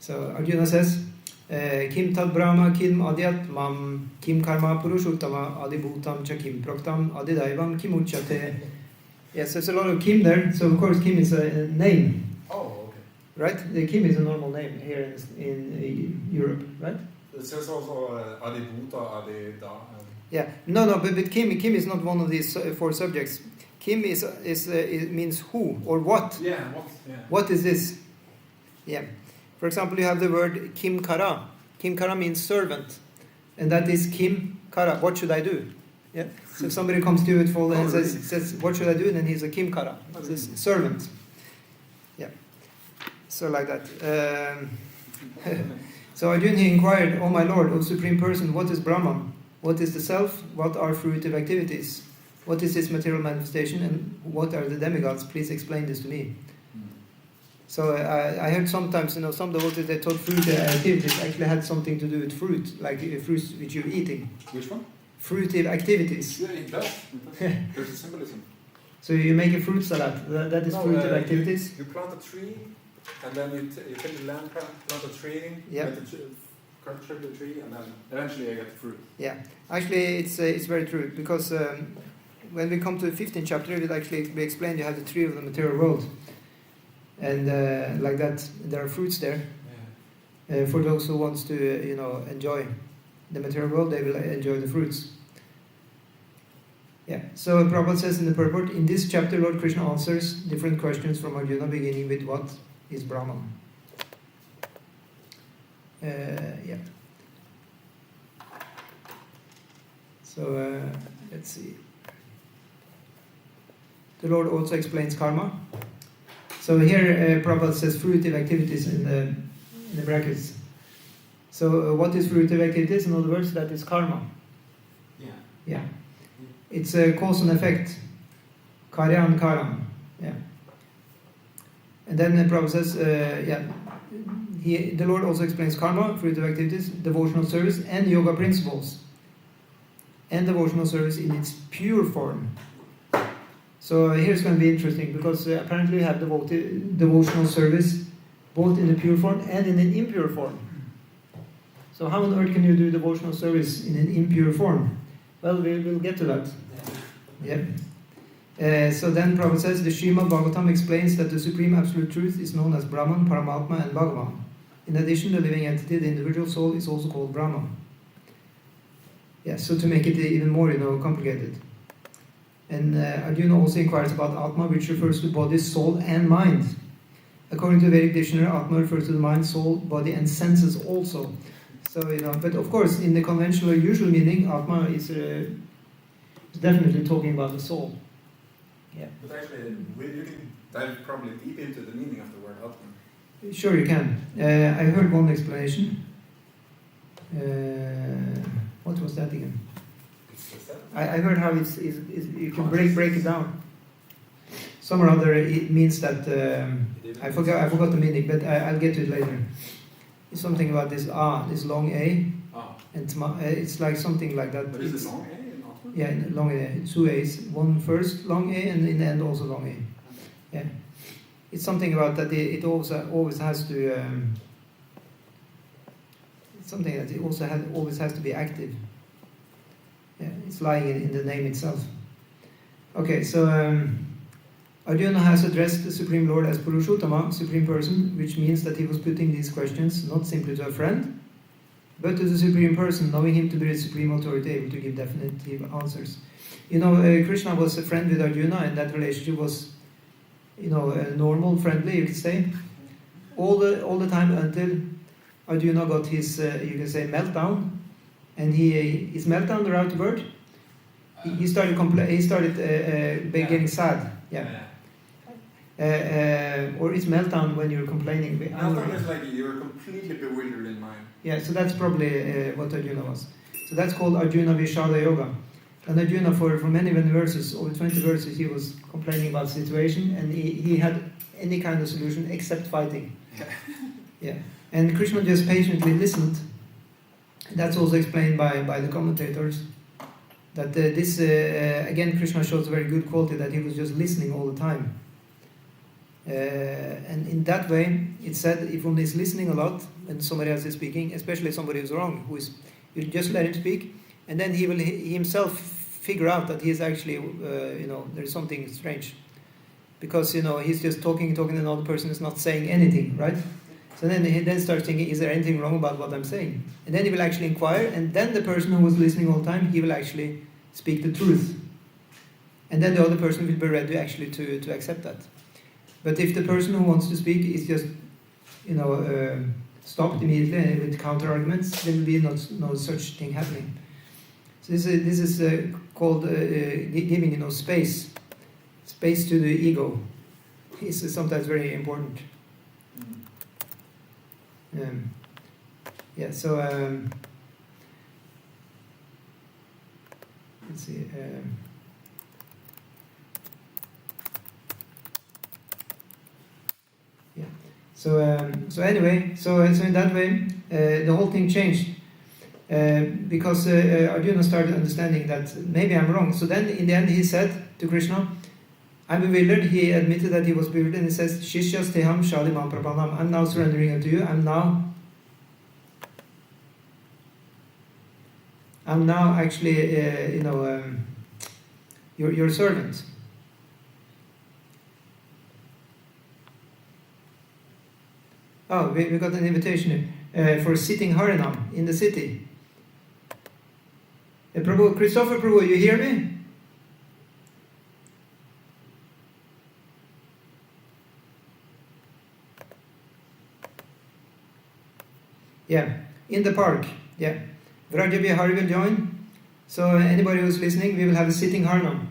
So Arjuna says, Kim tad brahma kim adhyatmam kim karma purushottama adibhutam cha kim proktam adidaivam kim uchyate. Yes, there's a lot of Kim there. So of course Kim is a name. Oh, okay. Right? The Kim is a normal name here in Europe, right? It says also adibhuta, adida. Yeah. No, but Kim is not one of these four subjects. Kim is it means who or what. Yeah, what? Yeah. What is this? Yeah. For example, you have the word Kim Kara. Kim Kara means servant, and that is Kim Kara. What should I do? Yeah. So if somebody comes to you with full and says, "What should I do?" then he's a Kim Kara. It's a servant. Yeah. So like that. So Arjuna inquired, "O my Lord, O Supreme Person, what is Brahman? What is the self? What are fruitive activities? What is this material manifestation? And what are the demigods? Please explain this to me." So I heard sometimes, some devotees they thought fruitive activities actually had something to do with fruit, like fruits which you're eating. Which one? Fruitive activities. Yeah, it does. There's a symbolism. So you make a fruit salad. That is fruitive activities. You plant a tree, and then you take the land, plant a tree, Yeah. culture the tree, and then eventually I get the fruit. Yeah, actually it's very true, because when we come to the 15th chapter, it will actually be explained you have the tree of the material world. And like that, there are fruits there. Yeah. For those who wants to, enjoy the material world, they will enjoy the fruits. Yeah. So Prabhupada says in the purport, in this chapter, Lord Krishna answers different questions from Arjuna, beginning with what is Brahman. Yeah. So let's see. The Lord also explains karma. So here Prabhupada says fruitive activities in the brackets. So what is fruitive activities? In other words, that is karma. Yeah. Yeah. It's a cause and effect. Karya and karam. Yeah. And then Prabhupada says, the Lord also explains karma, fruitive activities, devotional service, and yoga principles. And devotional service in its pure form. So here's going to be interesting, because apparently you have devotional service both in the pure form and in an impure form. So how on earth can you do devotional service in an impure form? Well, we will get to that. Yeah. So then Prabhupada says, the Srimad Bhagavatam explains that the Supreme Absolute Truth is known as Brahman, Paramatma and Bhagavan. In addition, the living entity, the individual soul, is also called Brahman. Yeah, so to make it even more, complicated. And Arjuna also inquires about Atma, which refers to body, soul, and mind. According to the Vedic dictionary, Atma refers to the mind, soul, body, and senses also. So, but of course, in the conventional or usual meaning, Atma is definitely talking about the soul. Yeah. But actually, you can dive probably deep into the meaning of the word Atma. Sure, you can. I heard one explanation. What was that again? I heard how you can break it down. Some or other it means that I forgot the meaning, but I'll get to it later. It's something about this long A, and it's like something like that. But is it long A in Atma? Yeah, long A, two A's, one first long A, and in the end also long A. Okay. Yeah, it's something about that. It always has to. It's something that it also always has to be active. Yeah, it's lying in the name itself. Okay, so Arjuna has addressed the Supreme Lord as Purushottama, Supreme Person, which means that he was putting these questions not simply to a friend, but to the Supreme Person, knowing him to be the Supreme Authority, able to give definitive answers. Krishna was a friend with Arjuna, and that relationship was, normal, friendly, you could say, all the time until Arjuna got his, you can say, meltdown. And his meltdown, the right word? He started getting sad. Yeah. Or it's meltdown when you're complaining. Meltdown is like you're completely bewildered in mind. Yeah, so that's probably what Arjuna was. So that's called Arjuna Vishada Yoga. And Arjuna, for many verses, over 20 verses, he was complaining about the situation, and he had any kind of solution except fighting. Yeah. And Krishna just patiently listened. That's also explained by the commentators, that again, Krishna shows a very good quality, that he was just listening all the time. And in that way, it's said if one is listening a lot and somebody else is speaking, especially somebody who's wrong, you just let him speak, and then he will himself figure out that he is actually, there's something strange. Because, he's just talking, and another person is not saying anything, right? So then he starts thinking, is there anything wrong about what I'm saying? And then he will actually inquire, and then the person who was listening all the time, he will actually speak the truth. And then the other person will be ready actually to accept that. But if the person who wants to speak is just, stopped immediately with counter-arguments, there will be no such thing happening. So this is called giving, space. Space to the ego is sometimes very important. So let's see. So anyway, so in that way, the whole thing changed because Arjuna started understanding that maybe I'm wrong. So then, in the end, he said to Krishna, "I'm bewildered." He admitted that he was bewildered, and he says, "Shishyas teham shalimam prapanam." I'm now surrendering unto you. I'm now actually, your servant. Oh, we got an invitation for sitting Harinam in the city. Prabhu, Christopher Prabhu, you hear me? Yeah, in the park. Yeah, Vraja Bihari will join. So anybody who's listening, we will have a sitting Harinam.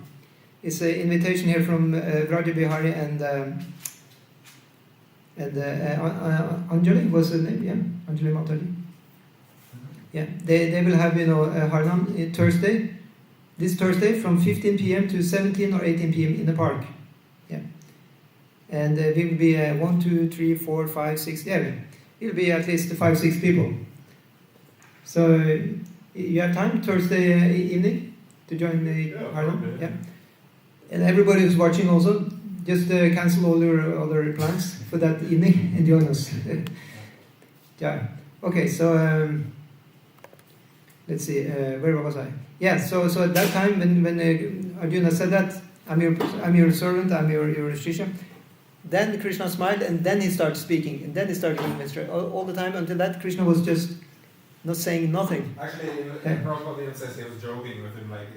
It's an invitation here from Vraja Bihari and Anjali was the name, yeah, Anjali Mataji. Yeah, they will have Harinam Thursday, this Thursday from 15 p.m. to 17 or 18 p.m. in the park. Yeah, and we will be 1, 2, 3, 4, 5, 6. Yeah, it will be at least 5, 6 people. So you have time Thursday evening to join the Harinam. Okay. Yeah, and everybody who's watching also. Just cancel all your other plans for that evening and join us. Yeah. Okay. So let's see. Where was I? Yeah. So at that time when Arjuna said that I'm your servant, I'm your shishya, then Krishna smiled and then he started speaking and then he started giving instruction all the time until that Krishna was just not saying nothing. Actually, Prabhupada even says he was joking with him like,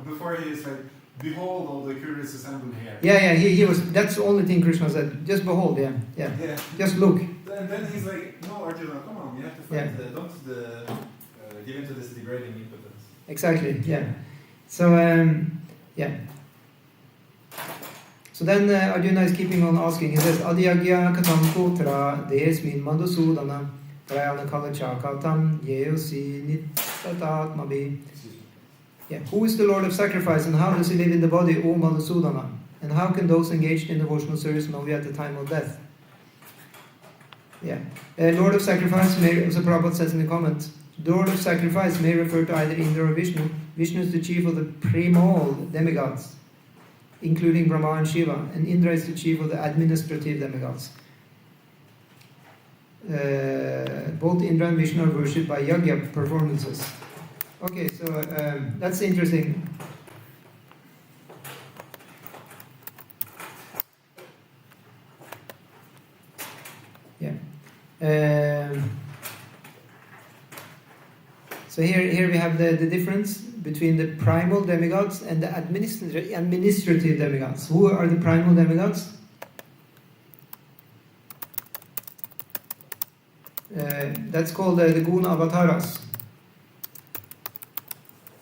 before he is like. Behold all the curious assembled here. Yeah, he was. That's the only thing Krishna said. Just behold, yeah. Just look. And then he's like, no, Arjuna, come on, you have to fight. Don't give into this degrading impotence. Exactly. Yeah. So So then Arjuna is keeping on asking. He says, Adhyagya katam putra desmin madhusudana prayana kalachakatam yeosi nitatatmabi. Yeah. Who is the Lord of Sacrifice and how does he live in the body, O Madhusudana? And how can those engaged in devotional service know you at the time of death? Yeah. Lord of Sacrifice, as Prabhupada says in the comment, the Lord of Sacrifice may refer to either Indra or Vishnu. Vishnu is the chief of the primal demigods, including Brahma and Shiva, and Indra is the chief of the administrative demigods. Both Indra and Vishnu are worshipped by yajna performances. Okay, so that's interesting. Yeah. So here we have the difference between the primal demigods and the administrative demigods. Who are the primal demigods? That's called the guna avatars.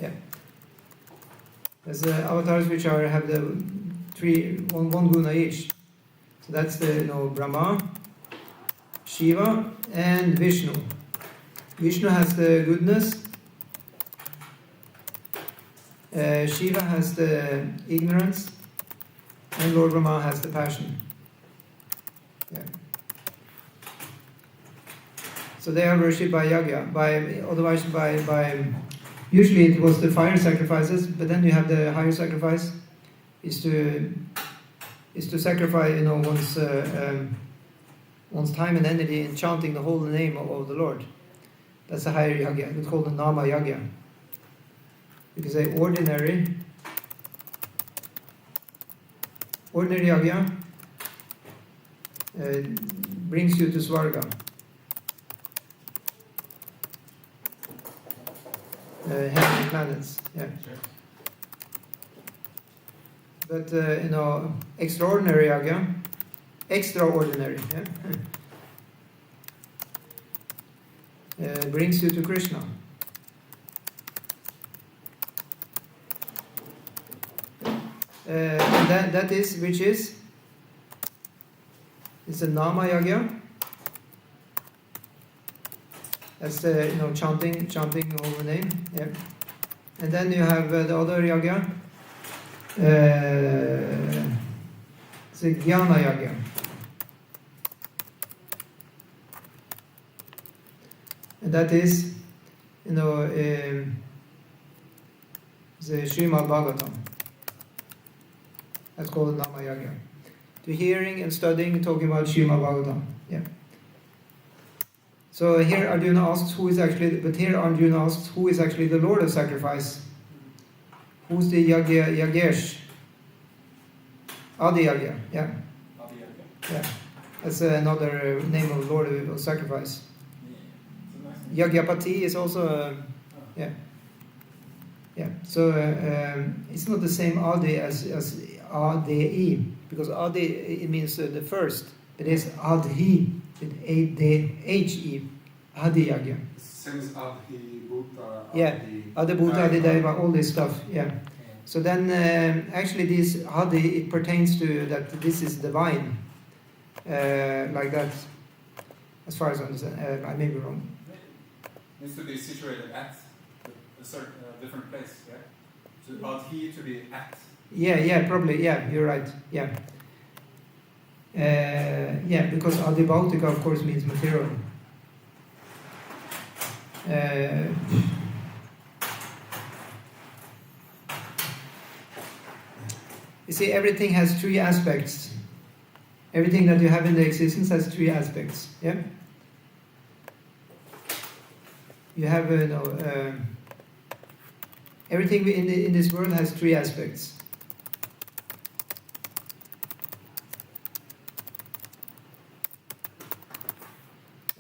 Yeah. There's avatars which have the one guna each. So that's the Brahma, Shiva, and Vishnu. Vishnu has the goodness. Shiva has the ignorance, and Lord Brahma has the passion. Yeah. So they are worshipped by yajna, otherwise by usually it was the fire sacrifices, but then you have the higher sacrifice is to is to sacrifice, one's time and energy in chanting the holy name of the Lord. That's a higher yagya. It's called the nama yagya. You can say ordinary yagya brings you to Svarga. Heavenly planets, yeah. Sure. But extraordinary yagya, extraordinary, brings you to Krishna. And that is, which is, it's a nama yagya. That's the chanting holy name, yeah. And then you have the other yagya. It's a jnana yagya. And that is, the Srimad Bhagavatam. That's called nama yagya. To hearing and studying, talking about Srimad Bhagavatam, yeah. So here Arjuna asks who is actually the Lord of sacrifice. Who's the Yagesh? Adi Yagya, yeah. Adi Yagya. Yeah. That's another name of Lord of sacrifice. Yeah. Yagyapati is also, yeah. Yeah. So it's not the same Adi as Adi, because Adi it means the first. It is Adhi with A-D-H-E. Adi Yagya. Same as Adhi, Bhuta, Yeah. Adi Bhuta, Adi Daiva, all this stuff, yeah. So then, actually, this Adi, it pertains to that this is divine, like that, as far as I understand. I may be wrong. It needs to be situated at a certain different place, yeah? So Adhi to be at. Yeah, probably, yeah, you're right, yeah. Yeah, because Adibautika, of course, means material. You see, everything has three aspects. Everything that you have in the existence has three aspects. Yeah. You have, everything in this world has three aspects.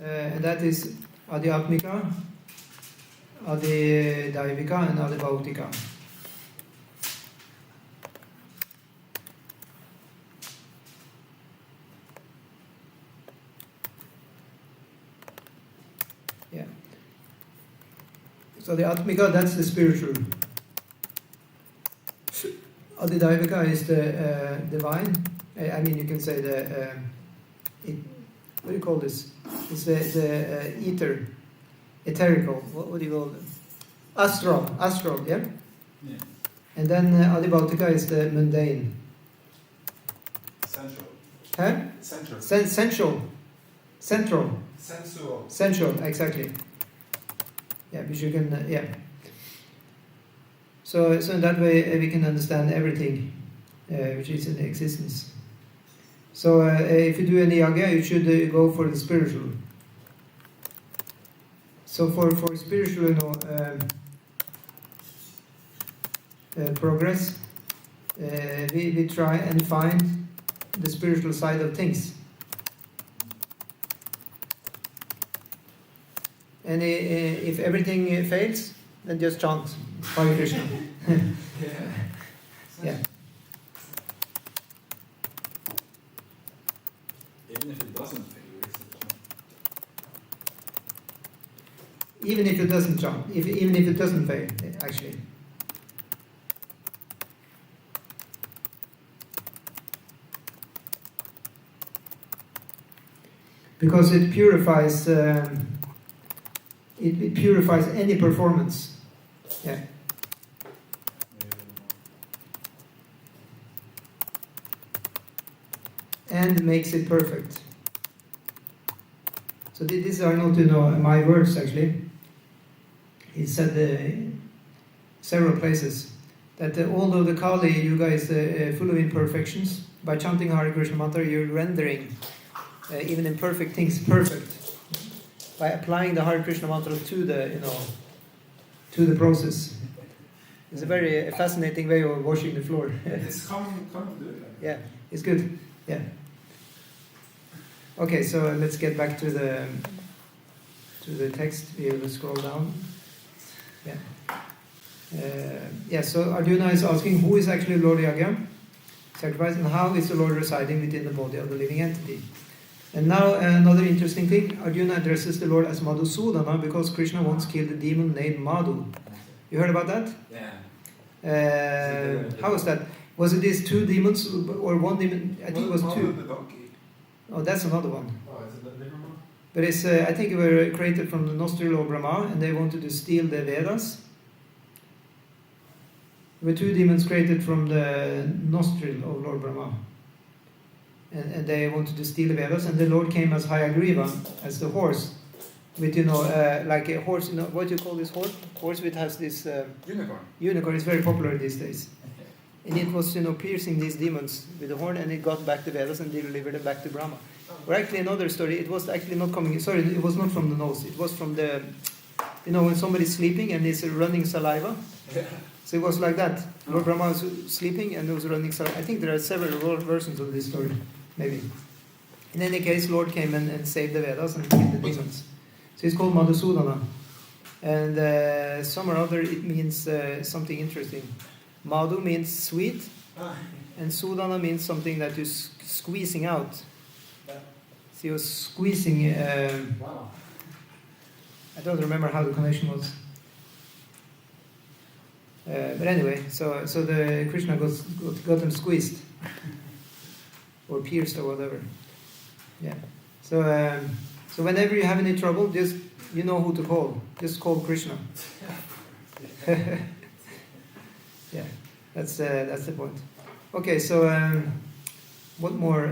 And that is Adhyatmika, Adidaivika, and Adibautika. Yeah. So the Atmika, that's the spiritual. Adidaivika is the divine. I mean, you can say what do you call this? It's the ether, etherical. What do you call it? Astral, yeah? Yeah. And then Adibautika is the mundane. Sensual. Huh? Central. Central. Sensual. Exactly. Yeah, which you can, yeah. So in that way we can understand everything which is in existence. So if you do any yagya, you should go for the spiritual. So for spiritual, progress, we try and find the spiritual side of things. And if everything fails, then just chant Hare Krishna. Yeah. Even if it doesn't fail, it's a chant. Even if it doesn't chant, even if it doesn't fail, actually. Because it purifies. It purifies any performance. Yeah. And makes it perfect. So these are not, my words actually. It's said several places. that although the Kali Yuga is full of imperfections, by chanting Hare Krishna mantra, you're rendering even imperfect things perfect by applying the Hare Krishna mantra to the process. It's a very fascinating way of washing the floor. It's common to do it. Yeah, it's good. Yeah. Okay, so let's get back to the text. We will scroll down. Yeah. So Arjuna is asking who is actually Lord Yagya, sacrifice, and how is the Lord residing within the body of the living entity. And now another interesting thing, Arjuna addresses the Lord as Madhusudana because Krishna once killed a demon named Madhu. You heard about that? Yeah. How was that? Was it these two demons or one demon? I think it was two. The donkey. Oh, that's another one. Oh, is it the different one? But it's I think they were created from the nostril of Brahma, and they wanted to steal the Vedas. There were two demons created from the nostril of Lord Brahma. And they wanted to steal the Vedas, and the Lord came as Hayagriva, as the horse, with, like a horse, what do you call this horse? Horse which has this... Unicorn. Unicorn is very popular these days. And it was, piercing these demons with the horn, and it got back the Vedas and delivered them back to Brahma. Or actually another story, it was actually not coming, sorry, it was not from the nose, it was from the, when somebody's sleeping and there's running saliva. Yeah. So it was like that. Lord Brahma was sleeping and there was running saliva. I think there are several versions of this story, maybe. In any case, Lord came and saved the Vedas and killed the demons. So it's called Madhusudana. And some or other it means something interesting. Madhu means sweet, and Sudana means something that you're squeezing out. So he was squeezing. Wow. I don't remember how the connection was. But anyway, so the Krishna got them squeezed or pierced or whatever. Yeah. So whenever you have any trouble, just you know who to call. Just call Krishna. Yeah, that's the point. Okay, so what more?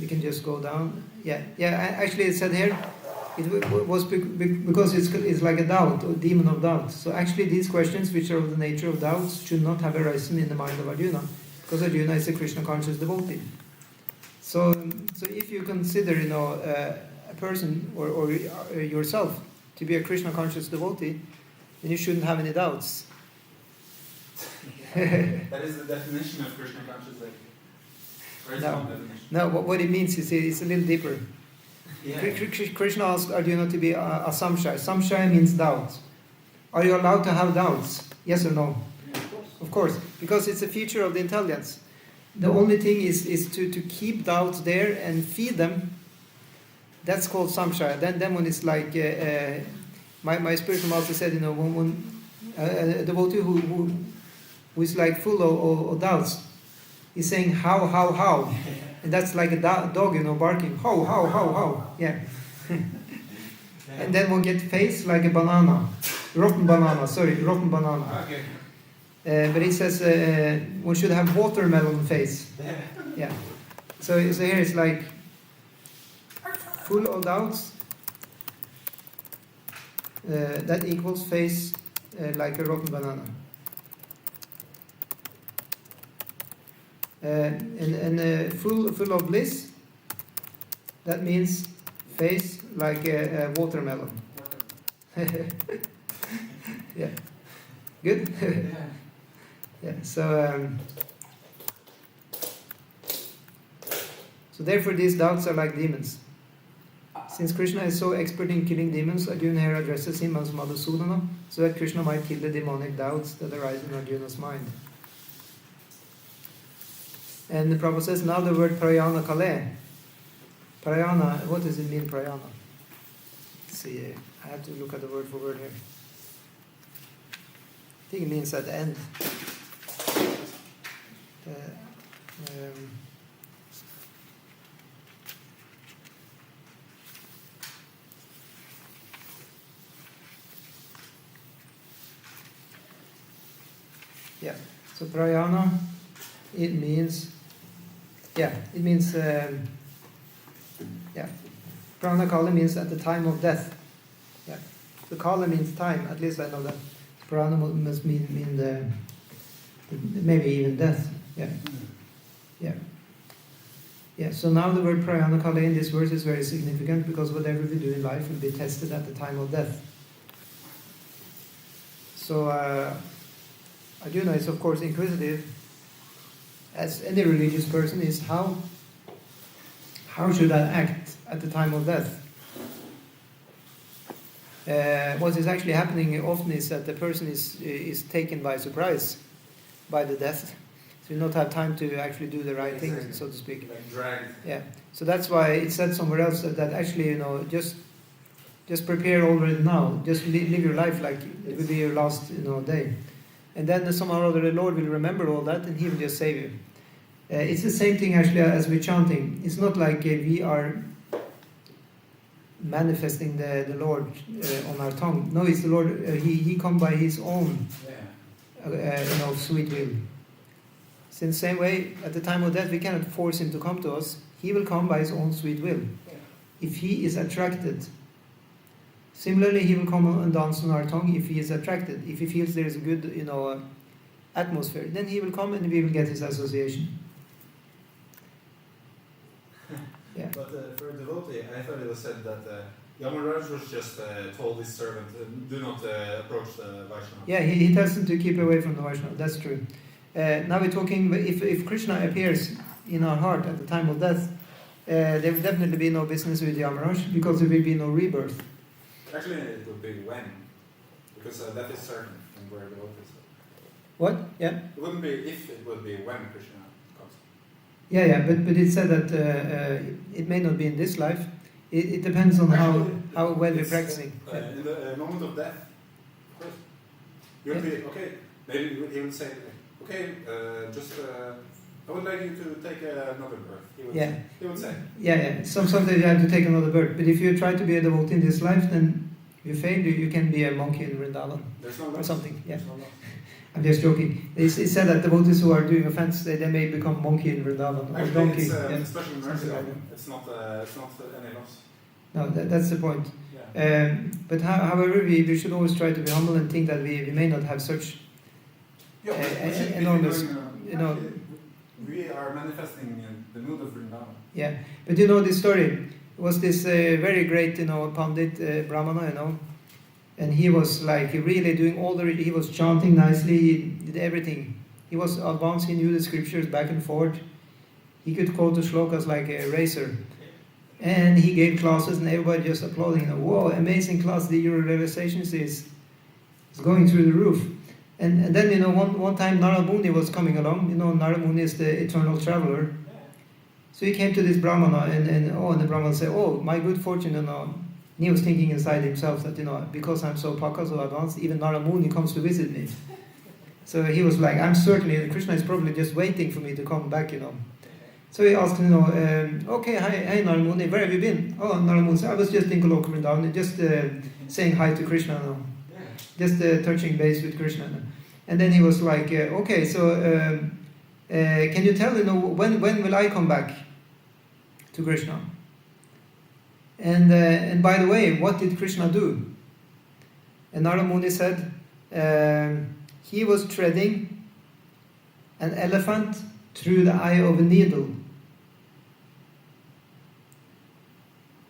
We can just go down. Yeah. Actually, it said here it was because it's like a doubt, or demon of doubt. So actually, these questions, which are of the nature of doubts, should not have arisen in the mind of Arjuna, because Arjuna is a Krishna conscious devotee. So if you consider, a person or yourself to be a Krishna conscious devotee, then you shouldn't have any doubts. That is the definition of Krishna consciousness. Or is it not definition? No, what it means is it's a little deeper. Yeah. Krishna asked Arjuna to be a samshaya. Samshaya means doubt. Are you allowed to have doubts? Yes or no? Yeah, Of course, because it's a feature of the intelligence. The only thing is to keep doubts there and feed them. That's called samshaya. Then when it's like my spiritual master said, when a devotee who is like full of doubts, he's saying how, and that's like a dog, barking how, yeah. And then one get face like a banana, rotten banana. Okay. But he says one should have watermelon face. Yeah. So here it's like full of doubts. That equals face like a rotten banana. And full of bliss. That means face like a watermelon. Yeah. Good. Yeah. So therefore these doubts are like demons. Since Krishna is so expert in killing demons, Arjuna here addresses him as Madhusudana, so that Krishna might kill the demonic doubts that arise in Arjuna's mind. And the Prabhupada says, now the word prayana kale. Prayana, what does it mean, prayana? Let's see, I have to look at the word for word here. I think it means at the end. Yeah, so prayana, it means, prana kala means at the time of death. Yeah, so kala means time, at least I know that. Prayana must mean the maybe even death. Yeah. Yeah. Yeah. So now the word prayana kale in this verse is very significant because whatever we do in life will be tested at the time of death. So Arjuna is of course inquisitive, as any religious person is. How should I act at the time of death? What is actually happening often is that the person is taken by surprise by the death, so you not have time to actually do the right things, so to speak. Like dragged. Yeah. So that's why it said somewhere else that actually just prepare already now. Just live your life like it will be your last day, and then somehow or other the Lord will remember all that and He will just save you. It's the same thing actually as with chanting. It's not like we are manifesting the Lord on our tongue. No, it's the Lord. He come by His own, sweet will. So in the same way, at the time of death, we cannot force Him to come to us. He will come by His own sweet will. If He is attracted. Similarly, He will come and dance on our tongue if He is attracted. If He feels there is a good, atmosphere, then He will come and we will get His association. Yeah. But for a devotee, I thought it was said that Yamaraj was just told his servant, do not approach the Vaishnava. Yeah, he tells him to keep away from the Vaishnava. That's true. Now we're talking, if Krishna appears in our heart at the time of death, there will definitely be no business with Yamaraj because there will be no rebirth. Actually, it would be when, because that is certain and where the vote is. What? Yeah. It wouldn't be if, it would be when Krishna comes. Yeah, but it said that it may not be in this life. It depends on how well we're practicing. In the moment of death, of course. You would be, okay, maybe he would say, okay, I would like you to take another birth. He would say. Yeah. Sometimes you have to take another birth. But if you try to be a devotee in this life, then you fail. You can be a monkey in Vrindavan. There's no or loss. something. Yeah. There's no loss. I'm just joking. It's said that devotees who are doing offense, they may become monkey in Vrindavan. Actually, or donkey. it's special mercy. Like It's not any loss. No, that's the point. Yeah. But however, we should always try to be humble and think that we may not have such enormous, We are manifesting the mood of Vrindavan. Yeah, but this story. It was this very great, Pandit Brahmana, and he was like really doing he was chanting nicely, he did everything. He was advanced, he knew the scriptures back and forth. He could quote the shlokas like a racer. And he gave classes and everybody just applauding. Whoa, amazing class, your realizations is going through the roof. And then, one time Narada Muni was coming along. Narada Muni is the eternal traveler. So he came to this Brahmana and the Brahmana said, oh, my good fortune, And he was thinking inside himself that, because I'm so paka, so advanced, even Narada Muni comes to visit me. So he was like, Krishna is probably just waiting for me to come back, So he asked him, okay, hi Narada Muni, where have you been? Oh, Narada Muni said, I was just in Goloka Vrindavan, just saying hi to Krishna, just touching base with Krishna. And then he was like, okay, so can you tell, when will I come back to Krishna? And by the way, what did Krishna do? And Narada Muni said, he was treading an elephant through the eye of a needle.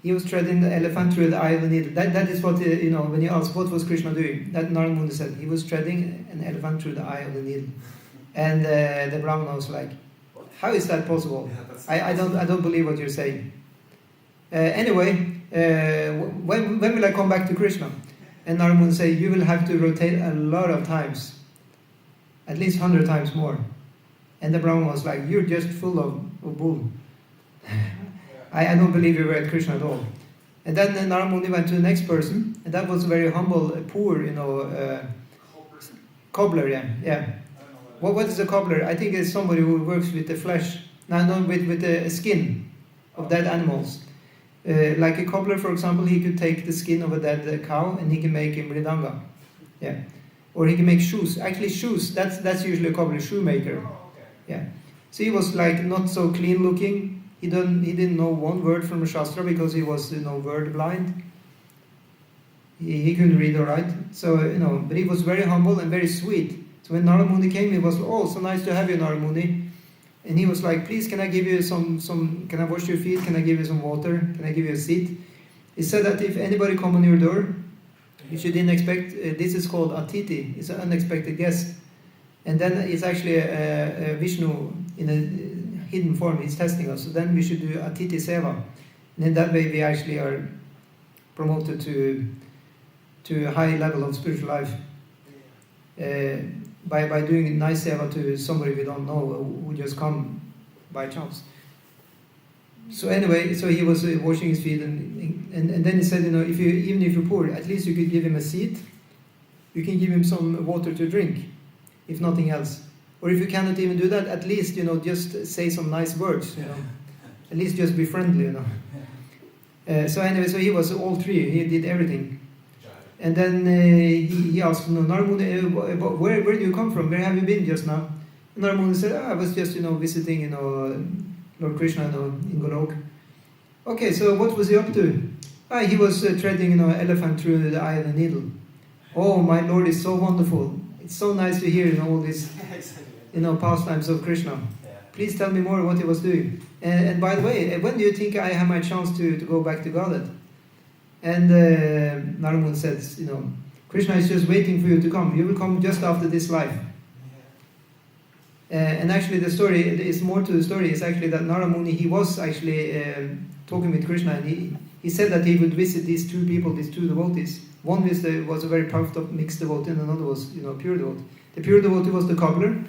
He was treading the elephant through the eye of a needle. That is what, when you ask what was Krishna doing, that Narada Muni said, he was treading an elephant through the eye of the needle. And the Brahmana was like, how is that possible? I don't believe what you're saying. Anyway, when will I come back to Krishna? And Narada Muni said, you will have to rotate a lot of times, at least 100 times more. And the Brahmana was like, you're just full of bull. I don't believe you were at Krishna at all. And then Narada Muni went to the next person, and that was a very humble, poor, cobbler, yeah. What is a cobbler? I think it's somebody who works with the flesh, with the skin of dead animals. Like a cobbler, for example, he could take the skin of a dead cow and he can make a mridanga. Yeah. Or he can make shoes. Actually, shoes, that's usually a cobbler, shoemaker. Yeah. So he was like not so clean looking. He didn't know one word from the Shastra because he was word blind. He couldn't read or write, so but he was very humble and very sweet. So when Narada Muni came, it was, oh, so nice to have you, Narada Muni. And he was like, please, can I give you some, can I wash your feet? Can I give you some water? Can I give you a seat? He said that if anybody come on your door, which you didn't expect, this is called atiti. It's an unexpected guest. And then it's actually a Vishnu in a hidden form. He's testing us. So then we should do atiti seva. And in that way we actually are promoted to a high level of spiritual life. By doing nice seva to somebody we don't know who just come by chance. So anyway, so he was washing his feet, and then he said, even if you're poor, at least you could give him a seat. You can give him some water to drink, if nothing else. Or if you cannot even do that, at least just say some nice words. At least just be friendly. So anyway, so he was all three. He did everything. And then he asked, Narada Muni, where do you come from? Where have you been just now? And Narada Muni said, I was just, visiting, Lord Krishna, in Golok. Okay, so what was he up to? He was treading, an elephant through the eye of the needle. Oh, my Lord is so wonderful. It's so nice to hear, all these, pastimes of Krishna. Please tell me more what he was doing. And by the way, when do you think I have my chance to go back to Godhead? And Narada Muni says, Krishna is just waiting for you to come. You will come just after this life. And actually the story, is more to the story, is actually that Narada Muni, he was actually talking with Krishna, and he said that he would visit these two people, these two devotees. One was a very puffed up mixed devotee, and another was pure devotee. The pure devotee was the cobbler,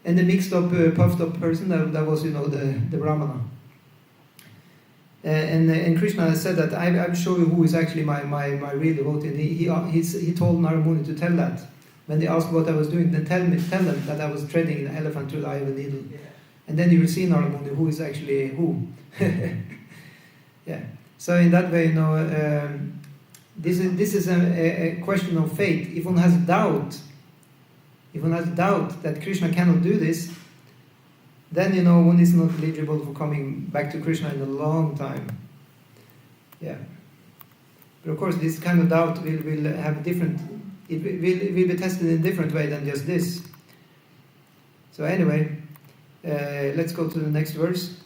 and the mixed up puffed up person, that was the Brahmana. And Krishna said that I'll show you who is actually my real devotee. And he told Narada Muni to tell that. When they asked what I was doing, then tell them that I was treading an elephant through the eye of a needle. Yeah. And then you will see Narada Muni who is actually who. Yeah. So in that way, this is a question of faith. If one has doubt that Krishna cannot do this, then one is not eligible for coming back to Krishna in a long time. Yeah. But of course, this kind of doubt will have different. It will be tested in a different way than just this. So anyway, let's go to the next verse.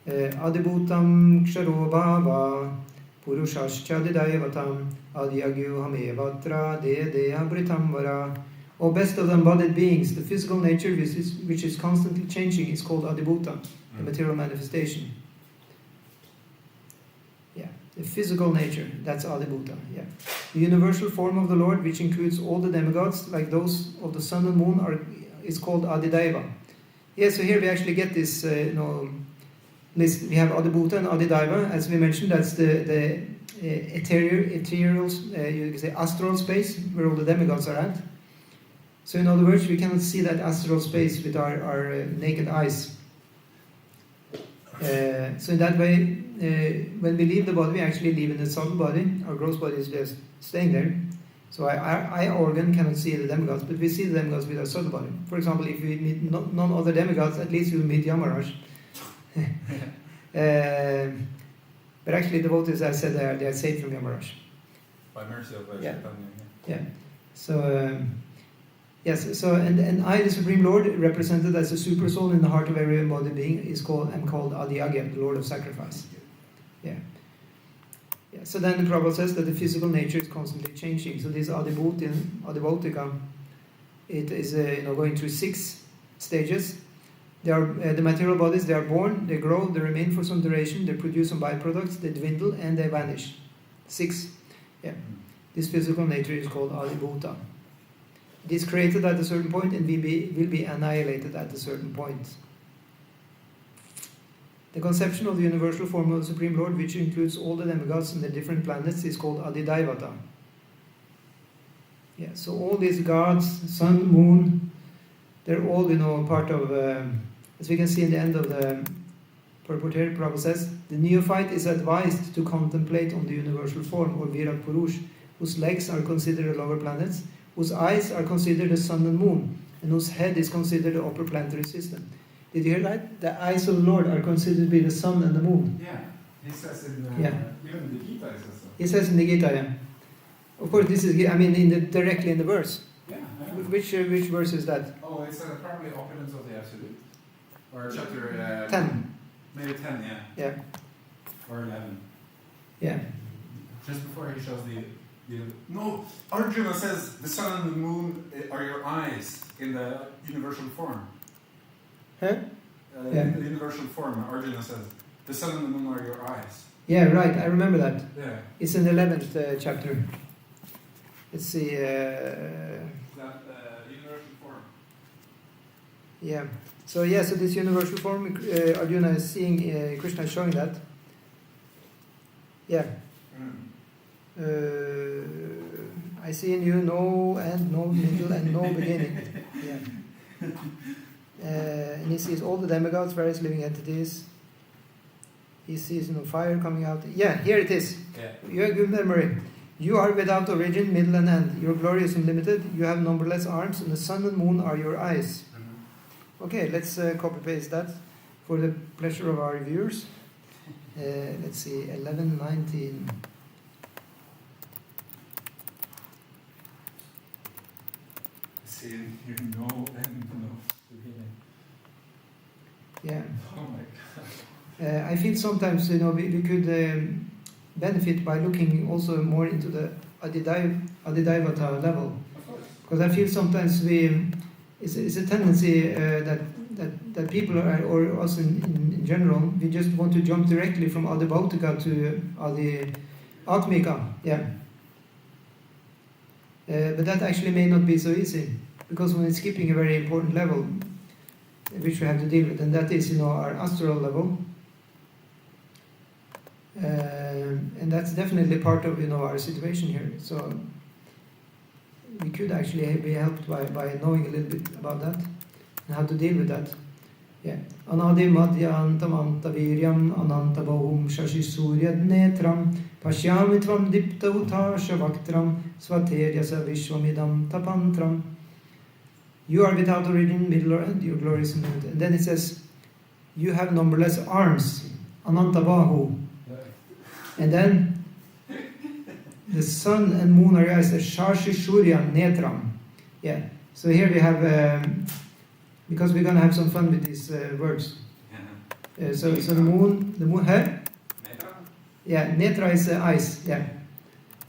Adibhutam ksharo bhava purushascha didayavatam adyagyu hamevatra deyabritam vara. O best of the embodied beings, the physical nature which is constantly changing is called adibhuta, the material manifestation. Yeah, the physical nature, that's adibhuta. Yeah, the universal form of the Lord, which includes all the demigods, like those of the sun and moon, is called adidaiva. Yeah, so here we actually get this, list. We have adibhuta and adidaiva, as we mentioned. That's the ethereal, you can say astral space where all the demigods are at. So in other words, we cannot see that astral space with our naked eyes. So in that way, when we leave the body, we actually leave in the subtle body. Our gross body is just staying there. So our eye organ cannot see the demigods, but we see the demigods with our subtle body. For example, if we meet none other demigods, at least we will meet Yamaraj. But actually, devotees, as I said, they are saved from Yamaraj. By mercy of Chaitanya. Yeah. So. Yes, so and I, the Supreme Lord, represented as a super soul in the heart of every embodied being, I'm called Adiyagya, the Lord of Sacrifice. Yeah. Yeah. So then the Prabhupada says that the physical nature is constantly changing. So this Adibhutika, it is going through 6 stages. They are the material bodies. They are born, they grow, they remain for some duration, they produce some byproducts, they dwindle, and they vanish. 6. Yeah. This physical nature is called Adibhuta. It is created at a certain point and will be annihilated at a certain point. The conception of the universal form of the Supreme Lord, which includes all the demigods and the different planets, is called Adidaivata. Yeah, so all these gods, sun, moon, they're all, part of, as we can see in the end of the purport here, Prabhupada says, the neophyte is advised to contemplate on the universal form, or Virat Purush, whose legs are considered the lower planets, whose eyes are considered the sun and moon, and whose head is considered the upper planetary system. Did you hear that? The eyes of the Lord are considered to be the sun and the moon. Yeah, he says in yeah. Even in the Gita, he says so. He says in the Gita, yeah. Of course, this is, directly in the verse. Yeah. Which verse is that? Oh, it's probably opulence of the absolute. Or chapter 10. Maybe 10, yeah. Yeah. Or 11. Yeah. Just before he shows the no, Arjuna says the sun and the moon are your eyes in the universal form. Huh? In the universal form, Arjuna says the sun and the moon are your eyes. Yeah, right. I remember that. Yeah. It's in the 11th chapter. Let's see. That universal form. Yeah. So this universal form, Arjuna is seeing, Krishna is showing that. Yeah. I see in you no end, no middle, and no beginning. Yeah. And he sees all the demigods, various living entities. He sees fire coming out. Yeah, here it is. Yeah. You have good memory. You are without origin, middle, and end. Your glory is unlimited. You have numberless arms, and the sun and moon are your eyes. Okay, let's copy paste that for the pleasure of our viewers. Let's see, 11:19. See, you know and no beginning. Yeah. Oh my God. I feel sometimes we could benefit by looking also more into the Adidaivata level, because I feel sometimes it's a tendency that people are, or us in general, we just want to jump directly from Adi Bhautika to Adi Atmika. Yeah. But that actually may not be so easy, because when it's skipping a very important level, which we have to deal with, and that is, our astral level, and that's definitely part of, our situation here. So we could actually be helped by knowing a little bit about that and how to deal with that. Yeah. Anadi madhya antam anta viryam ananta bahum shashi surya netram pashyami tvam dipta utasha vaktram svateryasa vishwamidam tapantram. You are without origin, middle, or end. Your glory is unlimited. And then it says, you have numberless arms, ananta bahu. And then the sun and moon are as a shashi surya netram. Yeah. So here we have, because we're going to have some fun with these words. So the moon, huh? Yeah, netra is eyes. Yeah.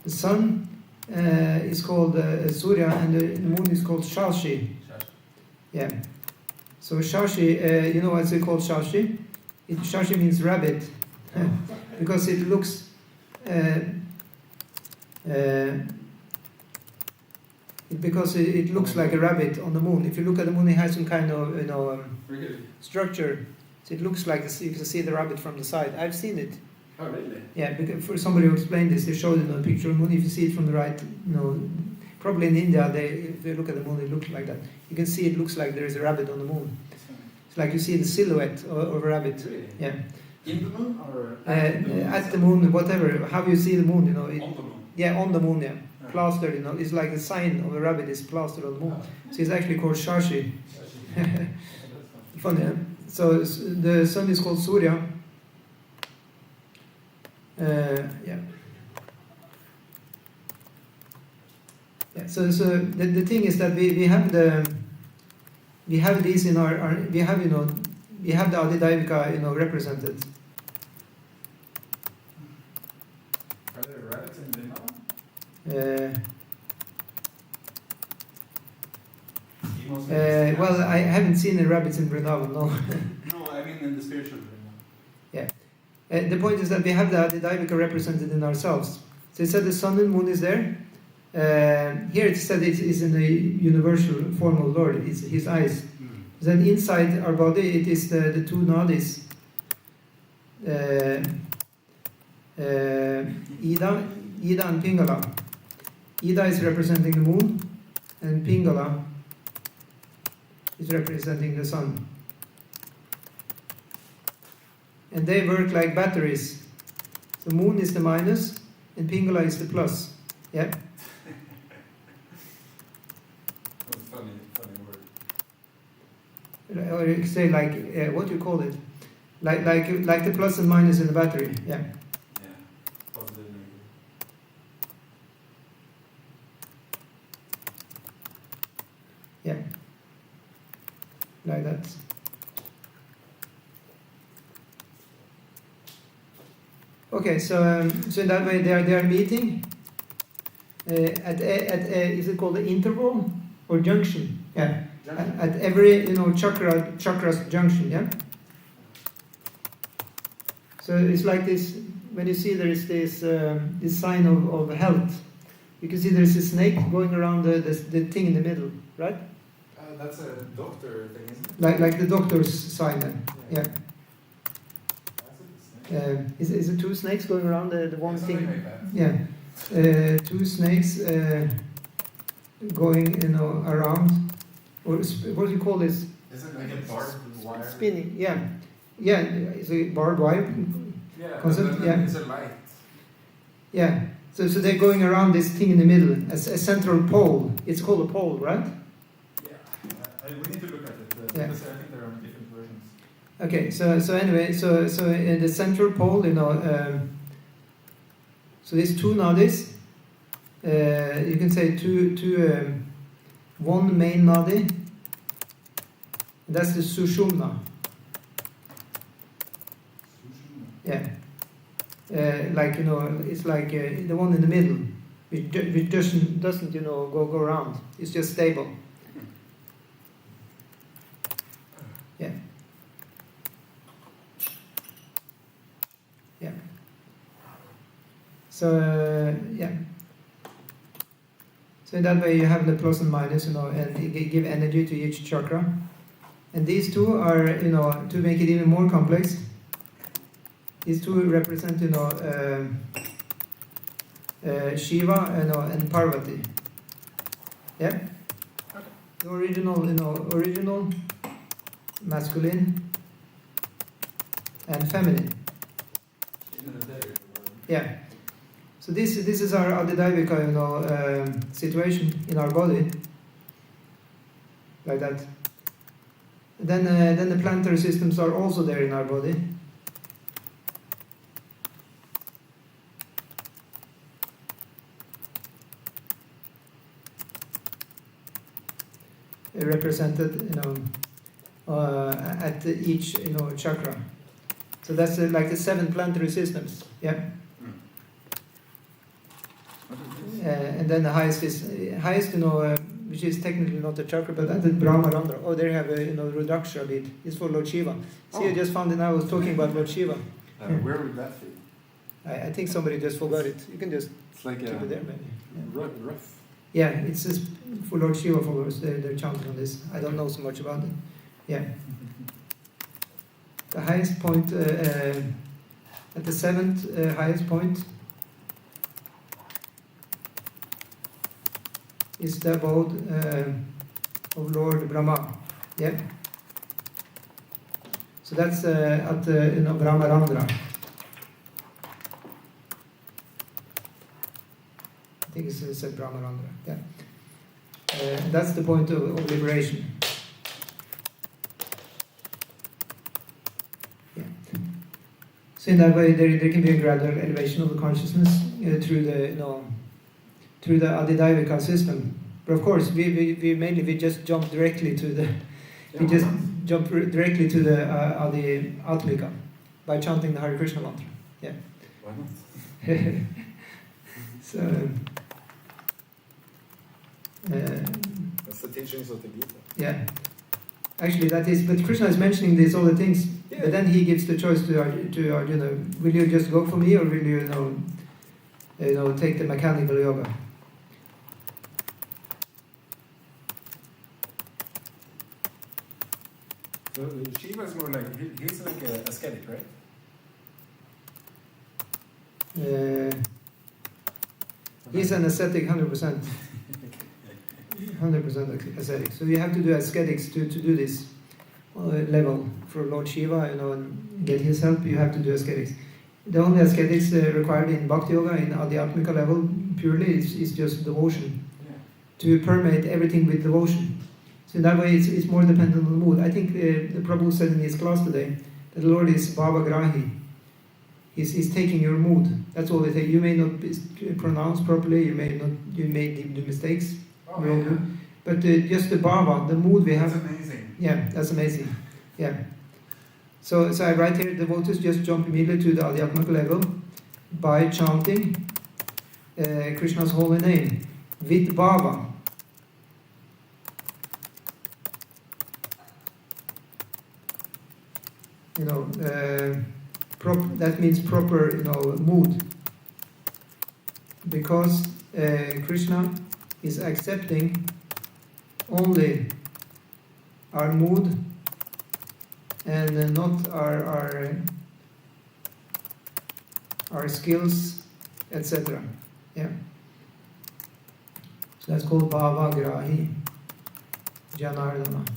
The sun is called Surya, and the moon is called Shashi. Yeah. So Shashi, you know what's it called Shashi? Shashi means rabbit, because it looks. Because it looks like a rabbit on the moon. If you look at the moon, it has some kind of structure. So it looks like you can see the rabbit from the side. I've seen it. Oh really? Yeah, because for somebody who explained this, they showed it on a picture of the moon. If you see it from the right, probably in India, if they look at the moon, it looks like that. You can see it looks like there is a rabbit on the moon. It's like you see the silhouette of a rabbit. Really? Yeah. In the moon or at the moon, whatever. How you see the moon, on the moon. Yeah, on the moon, yeah. Plastered, it's like the sign of a rabbit is plastered on the moon. So it's actually called Shashi. Funny, huh? So the sun is called Surya. Yeah. Yeah. So the thing is that we have these in our we have the Adidaivika represented. Are there rabbits in Vrindavan? Well, I haven't seen the rabbits in Vrindavan, no. No, I mean in the spiritual Vrindavan. Yeah. The point is that we have the Adidaivika represented in ourselves. So it said the sun and moon is there. Here it said it is in the universal form of Lord. It's his eyes. Then inside our body, it is the two nadis. Ida and Pingala. Ida is representing the moon, and Pingala is representing the sun. And they work like batteries. The moon is the minus, and Pingala is the plus. Yeah? That's a funny word. Or you say like, what do you call it? Like the plus and minus in the battery. Yeah. Yeah. Positive, Yeah. Like that. Okay, so in that way they are meeting at is it called the interval or junction? Yeah. At every chakra's junction. Yeah. So it's like this. When you see there is this sign of health, you can see there is a snake going around the thing in the middle, right? That's a doctor thing, isn't it? Like the doctor's sign then. Yeah. Is it two snakes going around the one thing? Like that. Yeah. Two snakes going around, or what do you call this? Is it like a barbed wire? Spinning. Yeah. Yeah. It's a barbed wire. Yeah. Concept. Yeah. It's a light. Yeah. So they're going around this thing in the middle, a central pole. It's called a pole, right? Yeah. We need to look at it because Yeah. I think there are different versions. Okay. So anyway, so in the central pole, so these two nadis, you can say one main nadi. That's the sushumna. Yeah. It's like the one in the middle, which doesn't go around. It's just stable. Yeah. Yeah. So yeah. So in that way you have the plus and minus, and you give energy to each chakra. And these two are, to make it even more complex. These two represent, Shiva and Parvati. Yeah. The original masculine and feminine. Yeah. So this is our Adidavika, situation in our body. Like that. Then the planetary systems are also there in our body. Represented, at each, chakra. So that's like the 7 planetary systems. Yeah. And then the highest, which is technically not a chakra, but at the Brahmarandra. Oh, they have a Rudraksha bit. It's for Lord Shiva. See, I just found it now. I was talking about Lord Shiva. Where would that fit? I think somebody just forgot it. You can just It's like keep it there, maybe. Yeah. rough. Yeah, it's just for Lord Shiva followers. They're chanting on this. I don't know so much about it. Yeah. The highest point, at the 7th highest point, is the abode of Lord Brahma. Yeah. So that's at Brahmarandra. I think it's said Brahmarandra. Yeah. That's the point of liberation. Yeah. So in that way, there can be a gradual elevation of the consciousness through the Adidavika system. But of course, we just jump directly to the Adi Atmika by chanting the Hare Krishna mantra. Yeah. Why not? So. That's the teachings of the Gita. Yeah. Actually, that is. But Krishna is mentioning these other things. Yeah. But then he gives the choice to Arjuna: will you just go for me, or will you, take the mechanical yoga? So Shiva is more like he's like a ascetic, right? He's an ascetic, 100%. 100% ascetic. So you have to do ascetics to do this level for Lord Shiva, and get his help. You have to do ascetics. The only ascetics required in Bhakti Yoga, in Adhyatmika level, purely is just devotion. Yeah. To permeate everything with devotion. So in that way, it's more dependent on the mood. I think the Prabhu said in his class today that the Lord is Bhava Grahi. He's taking your mood. That's all they take. You may not pronounce properly. You may do mistakes. We all do. But just the bhava, the mood we have. That's amazing. Yeah, that's amazing. Yeah. So I write here, devotees just jump immediately to the adhyatmic level by chanting Krishna's holy name with bhava. You know, that means proper, mood. Because Krishna is accepting only our mood and not our skills, etc. Yeah. So that's called Bhava Grahi Janardana.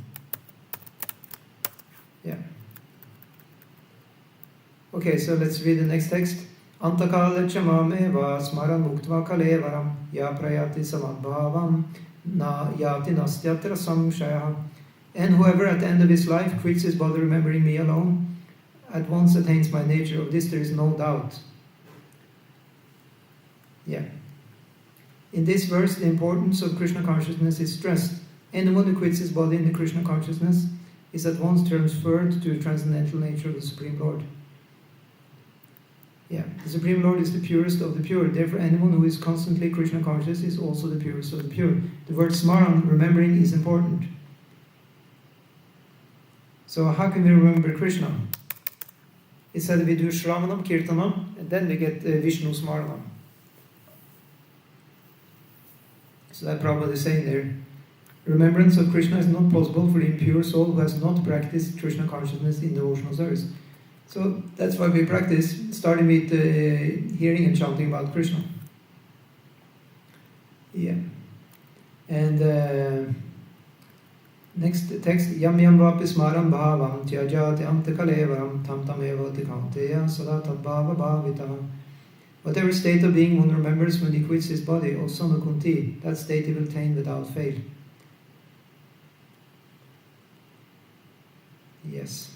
Yeah. Okay, so let's read the next text. Antakale chamameva smaran muktva kalevaram ya prayati samadbhavam na yati nastyatra samshaya. And whoever at the end of his life quits his body remembering me alone, at once attains my nature. Of this there is no doubt. Yeah. In this verse, the importance of Krishna consciousness is stressed. Anyone who quits his body in the Krishna consciousness is at once transferred to the transcendental nature of the Supreme Lord. Yeah, the Supreme Lord is the purest of the pure. Therefore, anyone who is constantly Krishna conscious is also the purest of the pure. The word smaran, remembering, is important. So how can we remember Krishna? It said we do Shravanam, Kirtanam, and then we get Vishnu Smaranam. So that probably saying there, remembrance of Krishna is not possible for the impure soul who has not practiced Krishna consciousness in devotional service. So that's why we practice, starting with hearing and chanting about Krishna. Yeah. And next text, Yam Yam Vapi Smaram Bhavam Tyajati Antakalevaram Tam Tam Eva Tikanteya Sada Tadbhava Bhavita. Whatever state of being one remembers when he quits his body, O son of Kunti, that state he will attain without fail. Yes.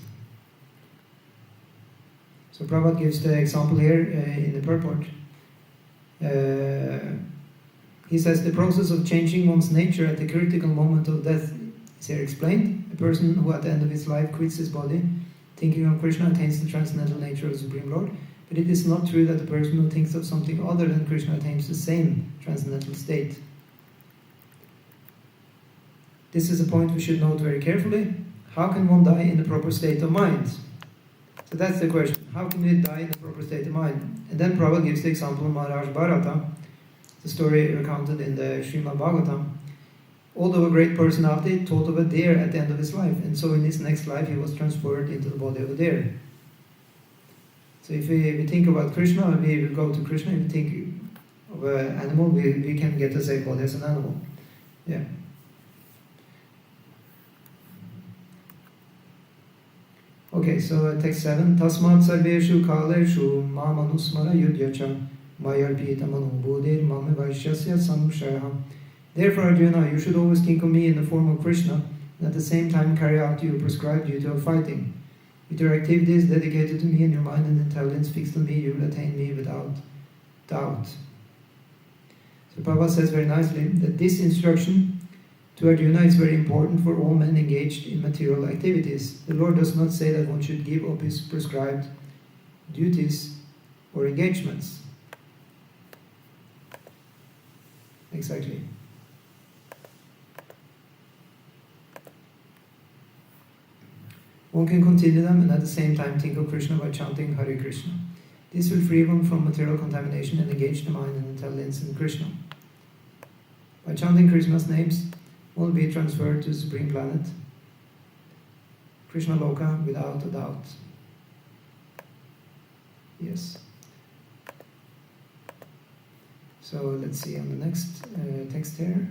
So Prabhupada gives the example here in the purport. He says the process of changing one's nature at the critical moment of death is here explained. A person who at the end of his life quits his body, thinking of Krishna, attains the transcendental nature of the Supreme Lord. But it is not true that the person who thinks of something other than Krishna attains the same transcendental state. This is a point we should note very carefully. How can one die in the proper state of mind? So that's the question. How can we die in the proper state of mind? And then Prabhupada gives the example of Maharaj Bharata, the story recounted in the Srimad Bhagavatam. Although a great personality thought of a deer at the end of his life, and so in his next life he was transferred into the body of a deer. So if we think about Krishna, we will go to Krishna. If we think of an animal, we can get the same body as an animal. Yeah. Okay, so text 7. Tasmat sarveshu kaleshu ma manusmara yudhyacha mayarpita manubodhir mame vaishyasya samshaya. Therefore, Arjuna, you should always think of me in the form of Krishna, and at the same time carry out your prescribed duty of fighting. With your activities dedicated to me and your mind and intelligence fixed on me, you will attain me without doubt. So Prabhupada says very nicely that this instruction to Arjuna is very important for all men engaged in material activities. The Lord does not say that one should give up his prescribed duties or engagements. Exactly. One can continue them and at the same time think of Krishna by chanting Hare Krishna. This will free one from material contamination and engage the mind and intelligence in Krishna. By chanting Krishna's names, one will be transferred to the Supreme Planet, Krishna Loka, without a doubt. Yes. So let's see on the next text here.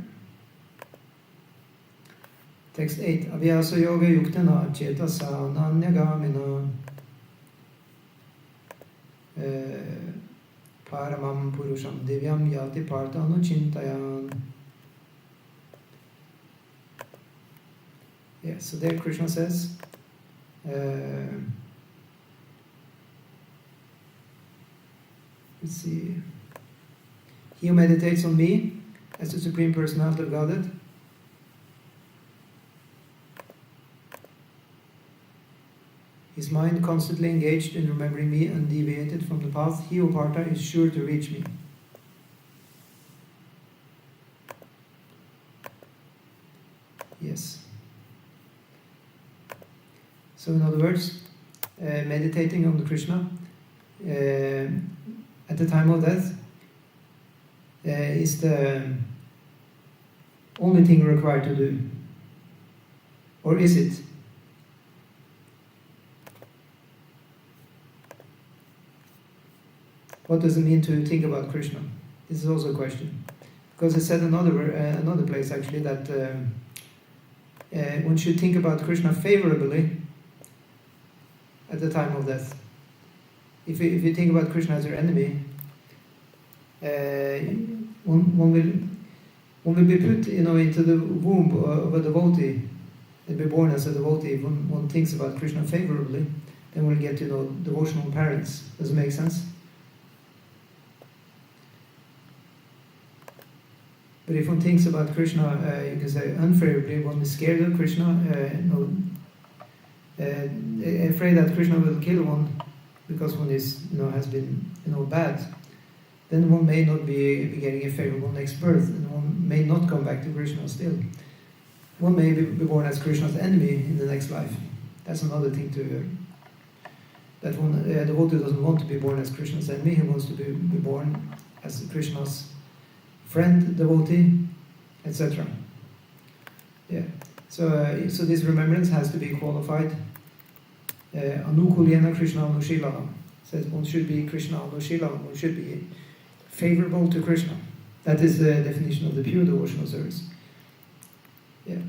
Text 8. Avyasa yoga yuktana cetasa nanyagamina paramam purusham divyam yati partanu chintayan. Yeah, so there Krishna says, let's see, he who meditates on me as the Supreme Personality of Godhead his mind constantly engaged in remembering me and deviated from the path, he, O Partha, is sure to reach me. Yes. So in other words, meditating on the Krishna at the time of death is the only thing required to do. Or is it? What does it mean to think about Krishna? This is also a question. Because I said another place actually that one should think about Krishna favorably at the time of death. If you think about Krishna as your enemy, one will be put into the womb of a devotee and be born as a devotee. If one thinks about Krishna favorably, then we'll get devotional parents. Does it make sense? But if one thinks about Krishna, you can say unfavorably, one is scared of Krishna, afraid that Krishna will kill one because one is, has been, bad, then one may not be getting a favorable next birth, and one may not come back to Krishna still. One may be born as Krishna's enemy in the next life. That's another thing that one devotee doesn't want to be born as Krishna's enemy. He wants to be born as Krishna's friend, devotee, etc. Yeah. So this remembrance has to be qualified. Anukulena Krishna Anushila says one should be Krishna Anushila, one should be favorable to Krishna. That is the definition of the pure devotional service. Yeah.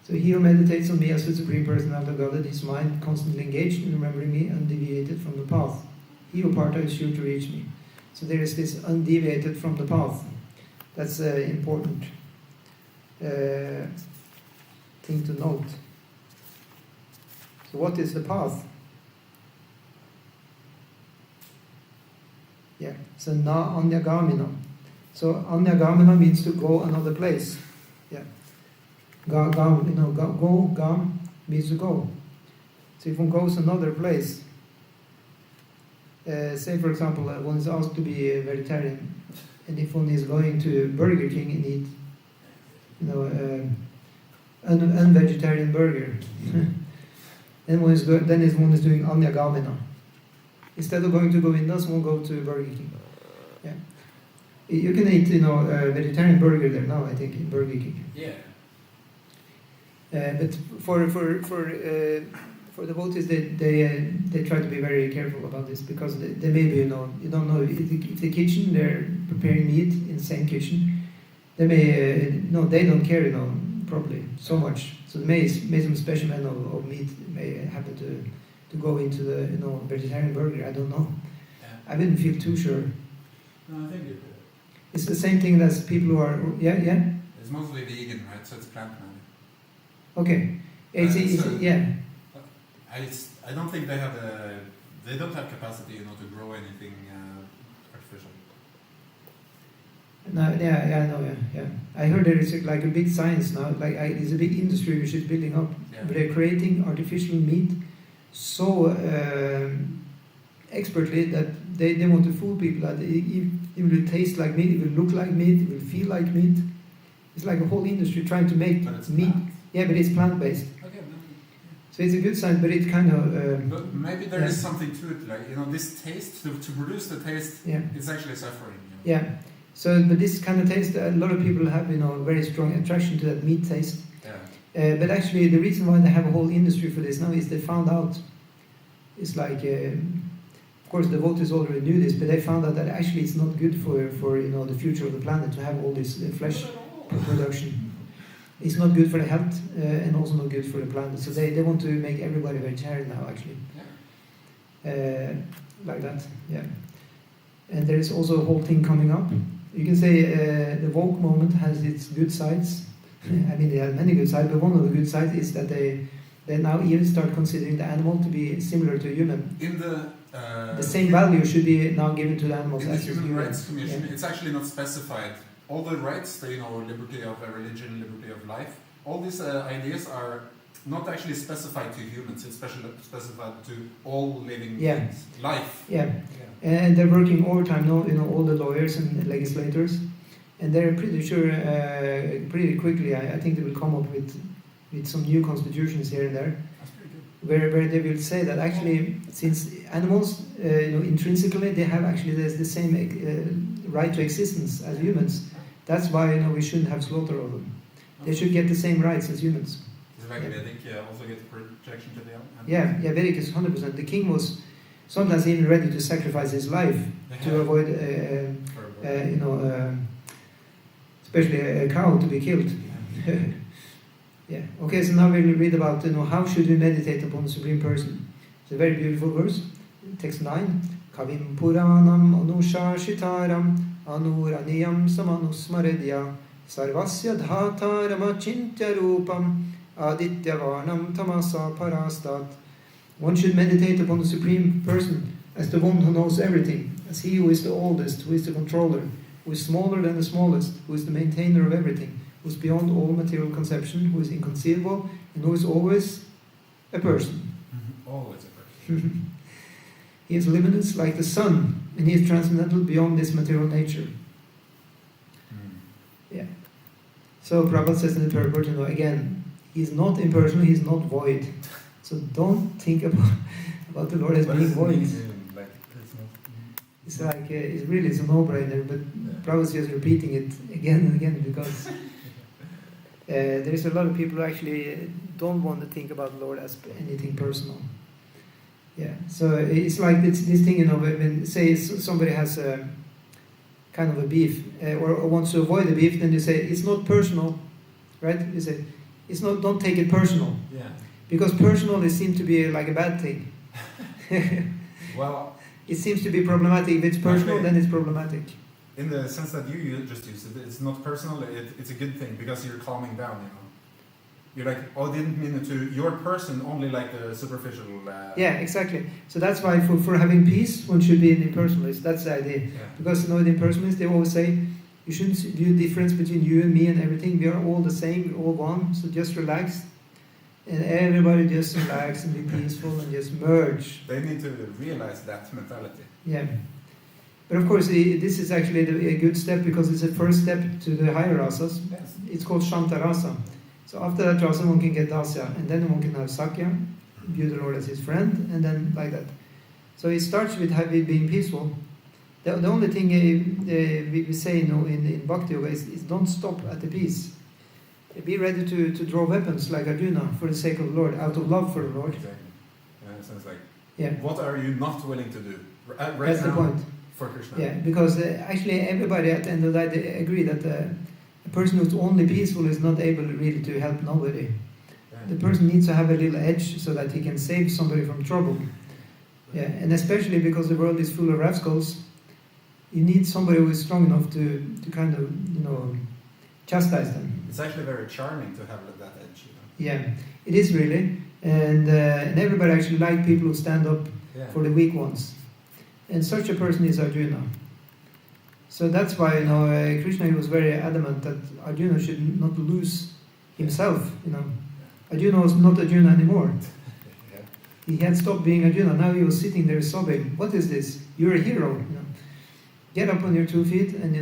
So he who meditates on me as the Supreme Personality of Godhead, his mind constantly engaged in remembering me, undeviated from the path. He who Partha is sure to reach me. So there is this undeviated from the path. That's important thing to note. So what is the path? Yeah, so na anyagamina. So anyagamina means to go another place. Yeah, gam means to go. So if one goes another place, say for example, one is asked to be a vegetarian, and if one is going to Burger King and eat, an unvegetarian burger, then one is doing anyagamina. Instead of going to Govindas, one go to Burger King. Yeah, you can eat a vegetarian burger there now. I think in Burger King. Yeah. But for devotees, they try to be very careful about this, because they may be, you don't know if the kitchen they're preparing meat in the same kitchen, they may they don't care properly so much, so may some specimen of meat may happen to go into the vegetarian burger. I don't know. Yeah. I wouldn't feel too sure. No, I think it's the same thing as people who are it's mostly vegan, right? So it's plant-based. Okay. I don't think they don't have capacity, to grow anything artificial. No, yeah. I heard there is like a big science now, it's a big industry which is building up. Yeah. But they're creating artificial meat so expertly that they want to fool people that it will taste like meat, it will look like meat, it will feel like meat. It's like a whole industry trying to make meat. Plant. Yeah, but it's plant-based. Okay. So it's a good sign, but it kind of... but maybe there is something to it, this taste, to produce the taste, it's actually suffering. Yeah. So, but this kind of taste, a lot of people have, very strong attraction to that meat taste. Yeah. But actually, the reason why they have a whole industry for this now is they found out, it's like, of course, the devotees already knew this, but they found out that actually it's not good for the future of the planet to have all this flesh production. It's not good for the health and also not good for the planet. So they want to make everybody vegetarian now, actually. Yeah. Like that, yeah. And there is also a whole thing coming up. You can say the woke movement has its good sides. I mean, they have many good sides, but one of the good sides is that they now even start considering the animal to be similar to a human. In the same value should be now given to the animals. In the Human Rights Commission, it's actually not specified. All the rights, liberty of religion, liberty of life, all these ideas are not actually specified to humans, it's specified to all living Yeah. beings. Life. Yeah. And they're working overtime now, all the lawyers and legislators, and they're pretty sure, pretty quickly, I think they will come up with some new constitutions here and there, That's pretty good. where they will say that actually, since animals, intrinsically, they have actually the same right to existence as humans. That's why we shouldn't have slaughter of them. They should get the same rights as humans. Is it like Vedic also get protection to the animals? Yeah, Vedic is 100%. The king was sometimes even ready to sacrifice his life to avoid, especially a cow to be killed. Yeah. Okay, so now we'll read about how should we meditate upon the Supreme Person. It's a very beautiful verse, text 9. Kavim Puranam Anushashitaram Anuraniyam Samanusmaredya Sarvasya Dhataram Achintya Rupam Adityavanam Tamasa Parastat. One should meditate upon the Supreme Person as the one who knows everything, as he who is the oldest, who is the controller, who is smaller than the smallest, who is the maintainer of everything, who is beyond all material conception, who is inconceivable, and who is always a person. Always a person. He is limitless like the sun, and he is transcendental beyond this material nature. Yeah. So Prabhupada says in the purport, again, he is not impersonal, he is not void. So don't think about the Lord as being void. It's like, it's a no-brainer, but Prabhupada is just repeating it again and again because there is a lot of people who actually don't want to think about the Lord as anything personal. Yeah, so it's like this thing, when say somebody has a kind of a beef or wants to avoid the beef, then you say it's not personal, right? You say it's not. Don't take it personal. Yeah. Because personal, it seems to be like a bad thing. Well, it seems to be problematic. If it's personal, then it's problematic. In the sense that you just used it, it's not personal. It's a good thing because you're calming down. You're like, oh, I didn't mean it to your person, only like the superficial. Yeah, exactly. So that's why for having peace, one should be an impersonalist. That's the idea. Yeah. Because the impersonalists, they always say, you shouldn't view difference between you and me and everything. We are all the same, we're all one. So just relax, and everybody just relax and be peaceful and just merge. They need to realize that mentality. Yeah. But of course, this is actually a good step because it's a first step to the higher rasas. Yes. It's called Shanta Rasa. So after that rasa, one can get Dasya, and then one can have Sakya, view the Lord as his friend, and then like that. So it starts with being peaceful. The only thing we say in Bhakti Yoga is don't stop at the peace. Be ready to draw weapons like Arjuna for the sake of the Lord, out of love for the Lord. Exactly. It sounds like, yeah. What are you not willing to do right That's now the point. for Krishna? Yeah, because actually everybody at the end of the day they agree that a person who's only peaceful is not able really to help nobody. Yeah. The person needs to have a little edge so that he can save somebody from trouble. Yeah, and especially because the world is full of rascals, you need somebody who is strong enough to kind of, chastise them. It's actually very charming to have that edge. Yeah, it is really. And everybody actually likes people who stand up for the weak ones. And such a person is Arjuna. So that's why, Krishna was very adamant that Arjuna should not lose himself, Arjuna was not Arjuna anymore. Yeah. He had stopped being Arjuna. Now he was sitting there sobbing. What is this? You're a hero. Get up on your 2 feet and,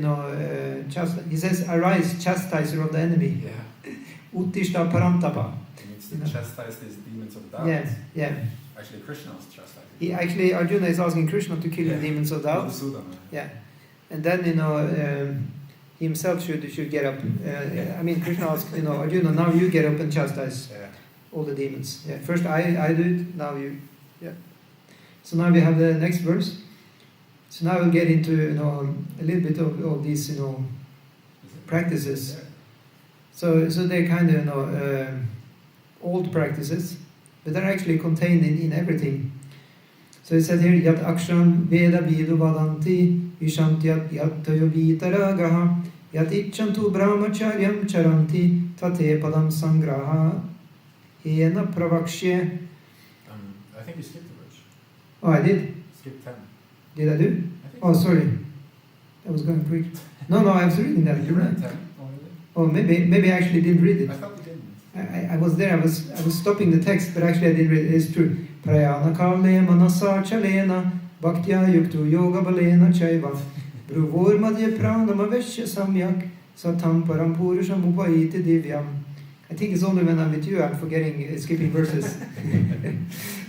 he says, arise, chastiser of the enemy. Yeah. Uttishta parantapa. He needs to chastise these demons of doubt. Yeah. Actually, Krishna was chastising. Arjuna is asking Krishna to kill the demons of doubt. Yeah. And then, he himself should get up. Krishna asked, Arjuna, now you get up and chastise all the demons. Yeah. First I do it, now you. Yeah. So now we have the next verse. So now we'll get into, a little bit of these, practices. Yeah. So they're kind of, old practices, but they're actually contained in everything. So it said here, Yat Akshram Veda Vidu Vadanti Vishantyat Yat Toyovitaragaha Yat Icchantu Brahmacharyam Charanti Tate Padam Sangraha Hena Pravakshye. I think you skipped the verse. Oh, I did? Skip 10. Did I do? Oh, sorry. I was going quick. No, I was reading that. You're right. 10 already? Oh, maybe I actually didn't read it. I thought you didn't. I was there. I was stopping the text, but actually I didn't read it. It's true. Prayana karle manasa chalena bhaktya yuktu yoga balena chaiva bruvor madhya pranama veshya samyak satam param purusham upayiti divyam. I think it's only when I'm with you I'm forgetting, skipping verses.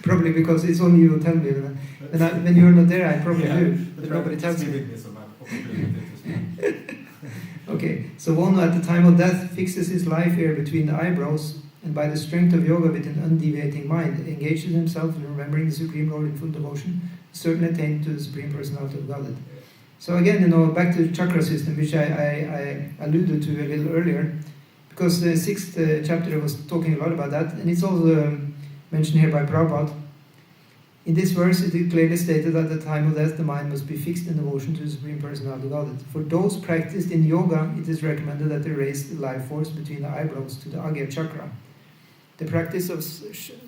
Probably because it's only you who tell me. When you're not there, I probably do, but nobody tells me. Okay, so one at the time of death fixes his life here between the eyebrows, and by the strength of yoga with an undeviating mind, engages himself in remembering the Supreme Lord in full devotion, certainly attained to the Supreme Personality of Godhead. So again, back to the chakra system, which I alluded to a little earlier, because the 6th chapter was talking a lot about that, and it's also mentioned here by Prabhupada. In this verse, it is clearly stated that at the time of death, the mind must be fixed in devotion to the Supreme Personality of Godhead. For those practiced in yoga, it is recommended that they raise the life force between the eyebrows to the Agya chakra. The practice of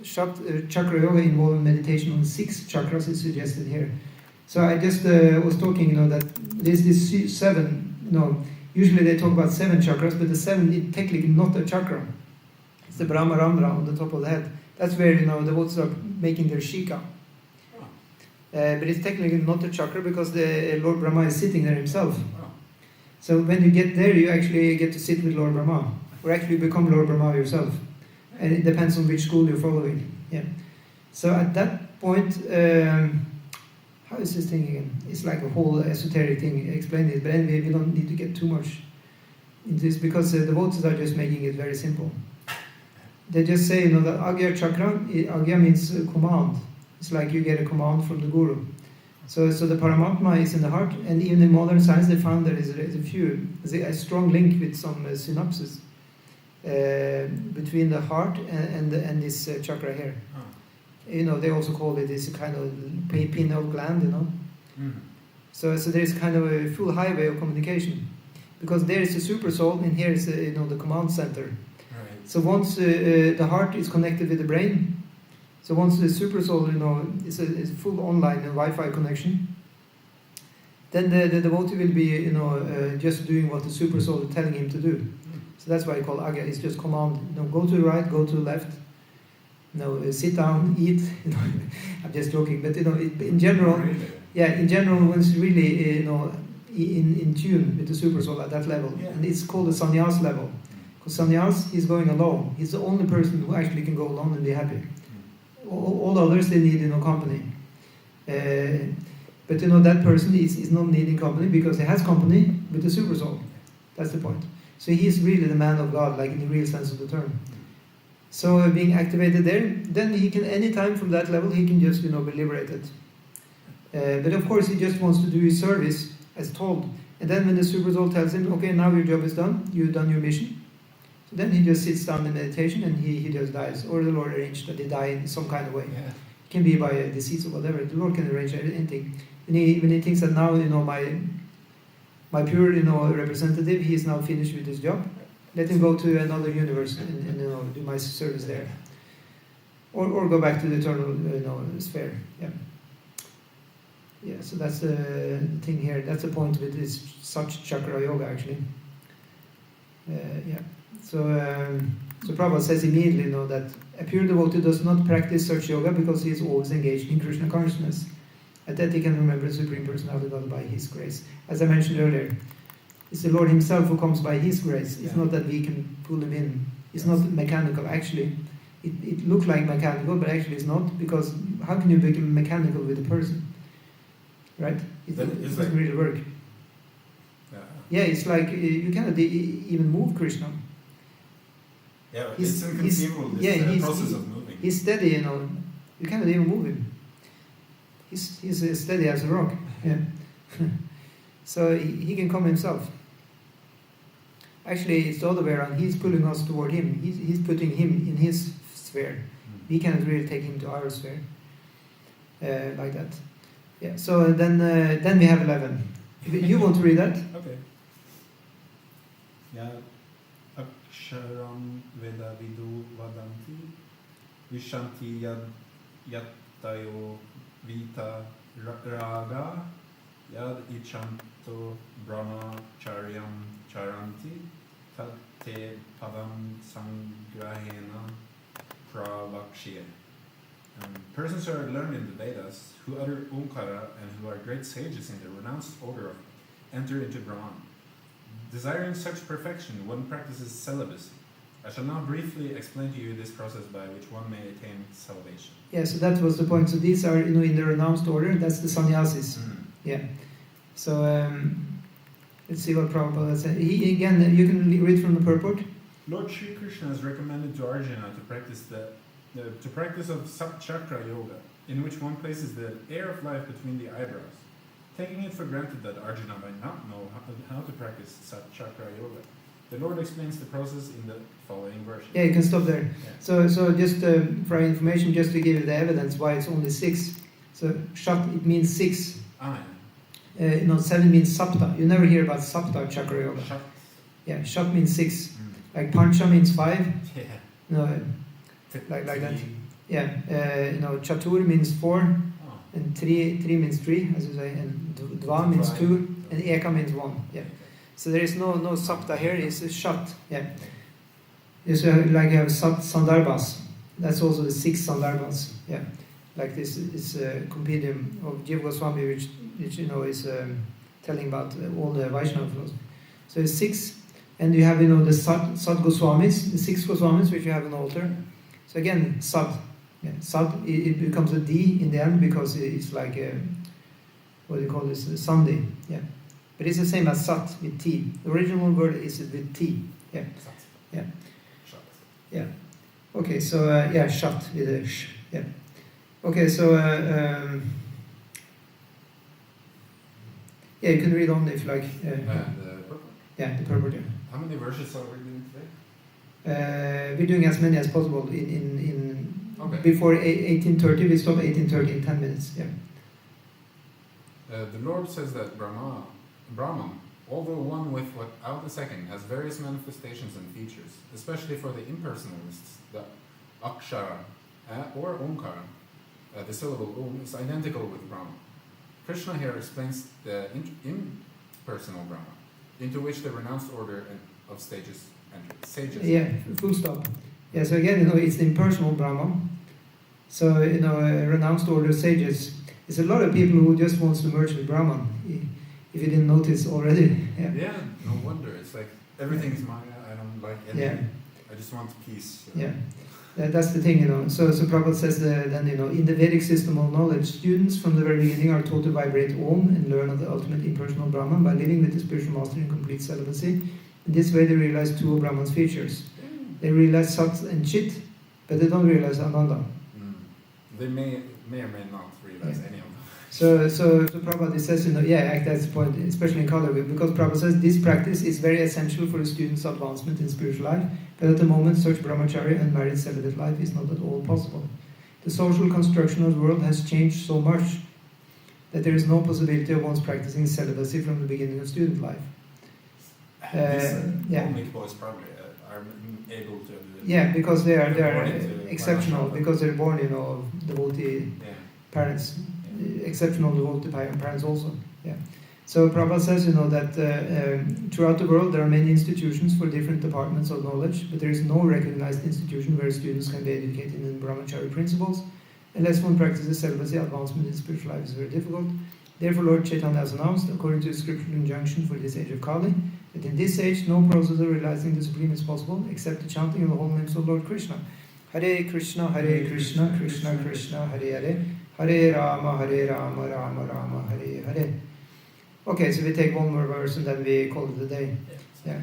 chakra yoga involving meditation on 6 chakras is suggested here. So I just was talking, that there's this 7, usually they talk about 7 chakras, but the 7 is technically not a chakra. It's the Brahmarandra on the top of the head. That's where, the devotees are making their shika. But it's technically not a chakra because the Lord Brahma is sitting there himself. So when you get there, you actually get to sit with Lord Brahma, or actually become Lord Brahma yourself. And it depends on which school you're following. Yeah. So at that point, how is this thing again? It's like a whole esoteric thing explaining it. But anyway, we don't need to get too much into this because the devotees are just making it very simple. They just say, that Agya chakra, Agya means command. It's like you get a command from the Guru. So the Paramatma is in the heart, and even in modern science they found there's a strong link with some synapses between the heart and this chakra here. They also call it this kind of pineal gland, So there's kind of a full highway of communication. Because there is the super soul, and here is the command center. Right. So once the heart is connected with the brain, so once the super soul, is a full online Wi-Fi connection, then the devotee will be, just doing what the super soul is telling him to do. So that's why I call Agya. It's just command. Go to the right, go to the left. Sit down, eat. I'm just joking, but in general, in general, one's really, in tune with the super soul at that level, and it's called the sannyas level. Because sannyas, he's going alone. He's the only person who actually can go alone and be happy. All others, they need company. But that person is not needing company because he has company with the super soul. That's the point. So he's really the man of God, like in the real sense of the term. So being activated there, then he can, anytime from that level, he can just be liberated. But of course he just wants to do his service as told. And then when the super soul tells him, okay, now your job is done, you've done your mission. So then he just sits down in meditation and he just dies. Or the Lord arranged that he die in some kind of way. Yeah. It can be by a disease or whatever. The Lord can arrange anything. When he thinks that now, my pure, representative, he is now finished with his job. Let him go to another universe and do my service there. Or go back to the eternal, sphere. Yeah. Yeah, so that's the thing here. That's the point with this such chakra yoga, actually. So Prabhupada says immediately, that a pure devotee does not practice such yoga because he is always engaged in Krishna consciousness. At that he can remember the Supreme Personality of God by His grace. As I mentioned earlier, it's the Lord Himself who comes by His grace. It's not that we can pull Him in. It's not mechanical. Actually, it looks like mechanical, but actually it's not, because how can you become mechanical with a person? Right? It doesn't really work. Yeah, it's like you cannot even move Krishna. Yeah, it's inconceivable, this process of moving. He's steady, you cannot even move him. He's as steady as a rock. Yeah. So he can come himself. Actually, it's the other way around. He's pulling us toward him. He's putting him in his sphere. We cannot really take him to our sphere. Like that. Yeah. So then we have 11. You want to read that? Okay. Yeah. Aksharam Veda Vidu Vadanti Vishanti Yattayo Vita Raga Yad Ichanto Brahma Charyam Charanti te padam sangrahena pravakshir. Persons who are learned in the Vedas, who utter Omkara and who are great sages in the renounced order of enter into Brahman. Desiring such perfection, one practices celibacy. I shall now briefly explain to you this process by which one may attain salvation. Yeah, so that was the point. So these are, in the renounced order. That's the sannyasis. Yeah. So let's see what Prabhupada said. He again, you can read from the purport. Lord Sri Krishna has recommended to Arjuna to practice of Sat-chakra yoga, in which one places the air of life between the eyebrows. Taking it for granted that Arjuna might not know how to practice Sat-chakra yoga, the Lord explains the process in the following version. Yeah, you can stop there. Yeah. So just for our information, just to give you the evidence why it's only 6. So Shat, it means 6. Yeah. 7 means Sapta. You never hear about Sapta Chakra Yoga. Shat. Yeah, Shat means 6. Like Pancha means 5. Yeah. Like that. Yeah. Chatur means 4. Oh. And 3 means 3, as you say. And Dva means 2. And Eka means 1. Yeah. So there is no Sapta here. It's a Shat. Yeah. It's like you have Sandarbhas. That's also the 6 Sandarbhas. Yeah. Like this is a compendium of Jiva Goswami, which is telling about all the Vaishnava philosophy. So it's 6, and you have the Sad Goswamis, the 6 Goswamis, which you have an altar. So again, Sad. Yeah, Sad, it becomes a D in the end because it's like what do you call this? Sunday. Yeah, but it's the same as Sat with T. The original word is with T. Yeah, yeah, yeah. Okay, so Shat with a sh. Yeah. Okay, so you can read on if you like. The purport? Yeah, the purport. Yeah. How many verses are we doing today? We're doing as many as possible Okay. Before 18:30. We stop 18:30 in 10 minutes. Yeah. The Lord says that Brahman, although one without a second, has various manifestations and features, especially for the impersonalists. The Akshara or Omkara, the syllable Om, is identical with Brahman. Krishna here explains the impersonal Brahman, into which the renounced order of stages enter. Sages. Yeah, full stop. Yeah, so again, it's the impersonal Brahman. So, a renounced order of sages. There's a lot of people who just wants to merge with Brahman, if you didn't notice already. Yeah, no wonder. It's like, everything is Maya, I don't like anything. Yeah. I just want peace. Yeah. That's the thing, So Prabhupada says then, in the Vedic system of knowledge, students from the very beginning are taught to vibrate Om and learn of the ultimate impersonal Brahman by living with the spiritual master in complete celibacy. In this way, they realize 2 of Brahman's features. They realize Sat and Chit, but they don't realize Ananda. They may or may not realize any of them. So Prabhupada says, that's the point, especially in Kali, because Prabhupada says this practice is very essential for a student's advancement in spiritual life, but at the moment such brahmachari and married celibate life is not at all possible. The social construction of the world has changed so much that there is no possibility of one's practicing celibacy from the beginning of student life. Only boys probably are able to do it. Yeah, because they are exceptional, because they're born, of devotee parents. Exceptional devotee parents also. Yeah. So Prabhupada says, that throughout the world there are many institutions for different departments of knowledge, but there is no recognized institution where students can be educated in brahmachari principles. Unless one practices celibacy, advancement in spiritual life is very difficult. Therefore, Lord Chaitanya has announced, according to a scriptural injunction for this age of Kali, that in this age no process of realizing the Supreme is possible except the chanting of the holy names of Lord Krishna. Hare Krishna, Krishna Krishna, Hare Hare, Hare Rama, Rama Rama, Hare Hare. Okay, so we take one more verse and then we call it a day. Yeah.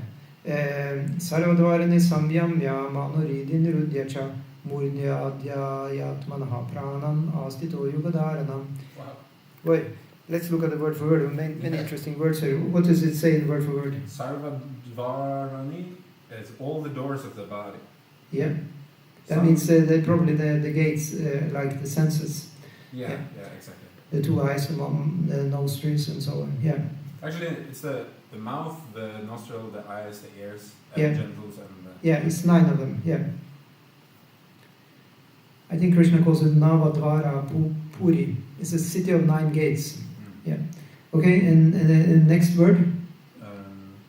Sarvadvarani samyam yamanuridi nirudyacha murnya adhyayatmanaha pranan astito yugadaranam. Wow. Wait, let's look at the word for word. Many interesting words here. What does it say in word for word? Sarvadvarani is all the doors of the body. Yeah. That means that probably the gates, like the senses. Yeah, exactly. The 2 eyes, the nostrils, and so on. Yeah. Actually, it's the mouth, the nostril, the eyes, the ears, and the genitals, and yeah, it's 9 of them. Yeah. I think Krishna calls it Navadvara Puri. It's a city of 9 gates. Yeah. Okay, and the next word?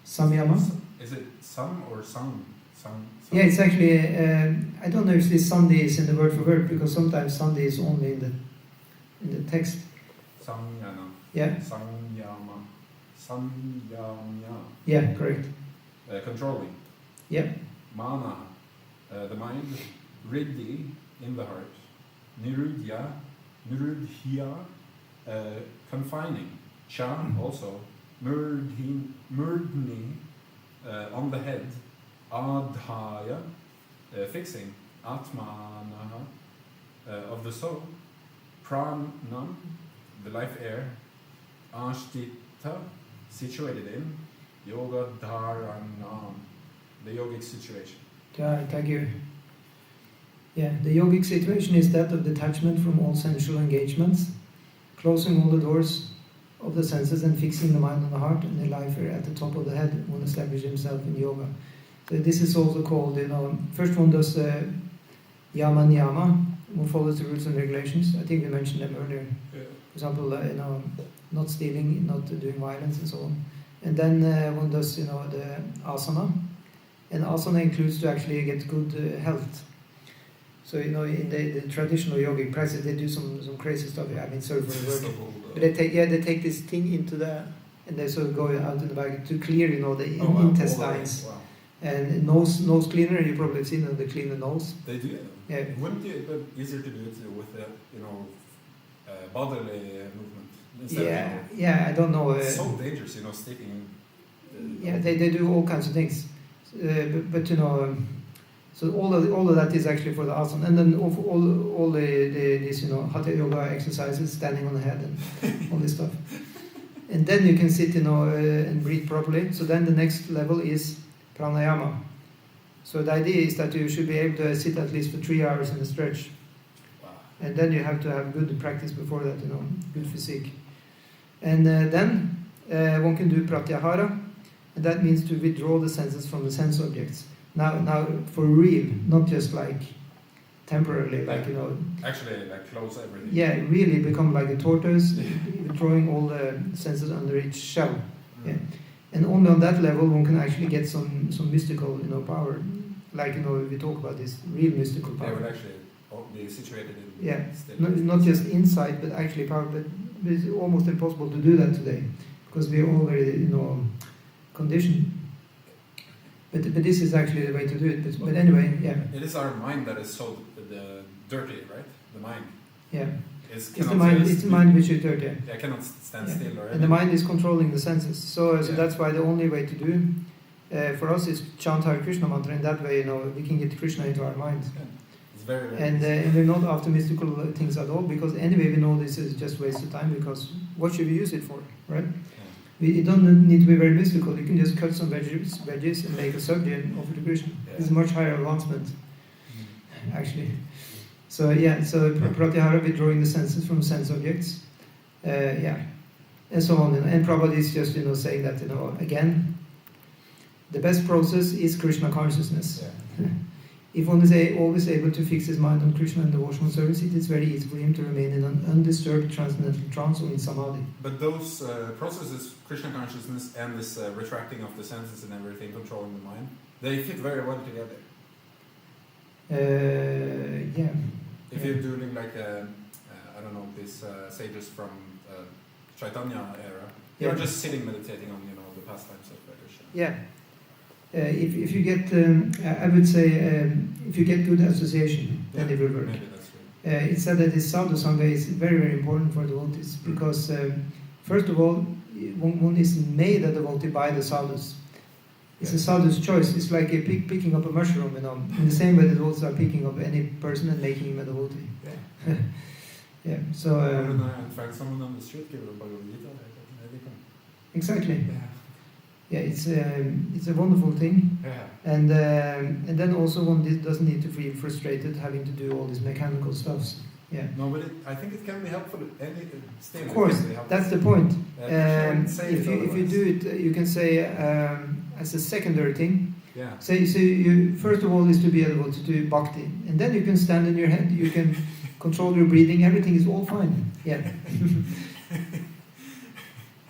Samyama. Is it sun or sun? Sun. Yeah, it's actually, I don't know if this Sunday is in the word for word, because sometimes Sunday is only in the text. Samyana. Yeah. Samyama. Samyamya. Yeah, correct. Controlling. Yeah. Mana, the mind. Riddhi, in the heart. Nirudhya, nirudhya, confining. Cha, also. Murdni, on the head. Adhaya, fixing. Atmanaha, of the soul. Pranam, the life air. Ashtita, situated in. Yoga dharanam, the yogic situation. Thank you. Yeah, the yogic situation is that of detachment from all sensual engagements, closing all the doors of the senses and fixing the mind on the heart and the life air at the top of the head. One establishes himself in yoga. So this is also called, first one does yama niyama, one follows the rules and regulations. I think we mentioned them earlier. Yeah. For example, not stealing, not doing violence, and so on. And then one does, the asana, and asana includes to actually get good health. So in the traditional yogic practice, they do some crazy stuff. I mean, sorry for the word, but they take this thing into and they sort of go out in the back to clear, the intestines. Wow. And nose cleaner. You probably have seen them. They clean the nose. They do. Yeah. Wouldn't it be easier to do it with bodily movement instead of Yeah. I don't know. it's so dangerous, sticking. They do all kinds of things, but so all of that is actually for the asana, and then all these hatha yoga exercises, standing on the head and all this stuff, and then you can sit and breathe properly. So then the next level is pranayama. So the idea is that you should be able to sit at least for 3 hours in a stretch, and then you have to have good practice before that, good physique, and then one can do pratyahara. And that means to withdraw the senses from the sense objects. Now for real, not just like temporarily, Actually, close everything. Yeah, really become like a tortoise, withdrawing all the senses under its shell. Mm. Yeah, and only on that level one can actually get some mystical, power. Like we talk about this real mystical power. They would actually be situated in. Yeah, not just insight, but actually power. But it's almost impossible to do that today because we are all very, conditioned. But this is actually the way to do it. But anyway, yeah. It is our mind that is so dirty, right? The mind. Yeah. It's the mind which is dirty. Yeah, cannot stand still or anything. And the mind is controlling the senses. So that's why the only way to do for us is chant Hare Krishna mantra. In that way, we can get Krishna into our mind. Yeah. It's very, very and we're not after mystical things at all, because anyway we know this is just waste of time, because what should we use it for, right? You don't need to be very mystical. You can just cut some veggies and make a sabji and offer to Krishna. Yeah. It's a much higher advancement, actually. So pratyahara, withdrawing the senses from sense objects, and so on. And Prabhupada is just saying that again, the best process is Krishna consciousness. Yeah. If one is always able to fix his mind on Krishna and devotional service, it is very easy for him to remain in an undisturbed transcendental trance or in samadhi. But those processes, Krishna consciousness and this retracting of the senses and everything, controlling the mind, they fit very well together. Yeah. If you're doing I don't know, these sages from Chaitanya era, you're just sitting meditating on the pastimes of Krishna. Yeah. If you get, I would say, if you get good association, then it will work. Maybe that's right. It's said that this sadhu sangha is very, very important for devotees, because first of all, one is made a devotee by the sadhus. It's a sadhu's choice. It's like a picking up a mushroom, in the same way the devotees are picking up any person and making him a devotee. Yeah. Yeah. So. And find someone on the street, give them Bhagavad Gita. Exactly. Yeah. Yeah, it's a wonderful thing. Yeah. And then also one doesn't need to feel frustrated having to do all these mechanical stuffs. Yeah. No, but I think it can be helpful. Still, of course, that's the point. If you do it, you can say as a secondary thing. Yeah. So you first of all is to be able to do bhakti, and then you can stand in your head, you can control your breathing. Everything is all fine. Yeah.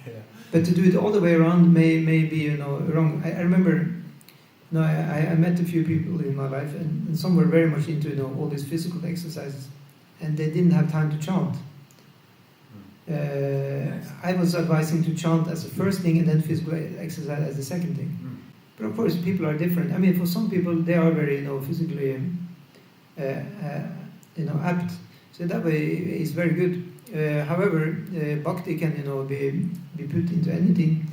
Yeah. But to do it all the way around may be wrong. I remember, I met a few people in my life, and some were very much into all these physical exercises, and they didn't have time to chant. I was advising to chant as the first thing, and then physical exercise as the second thing. But of course, people are different. I mean, for some people, they are very physically apt. So that way, it's very good. However, bhakti can be put into anything.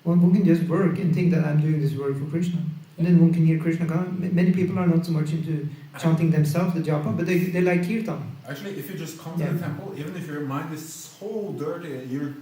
One can just work and think that I'm doing this work for Krishna, and then one can hear Krishna come. Many people are not so much into chanting themselves the japa, but they like kirtan. Actually, if you just come to the temple, even if your mind is so dirty, you're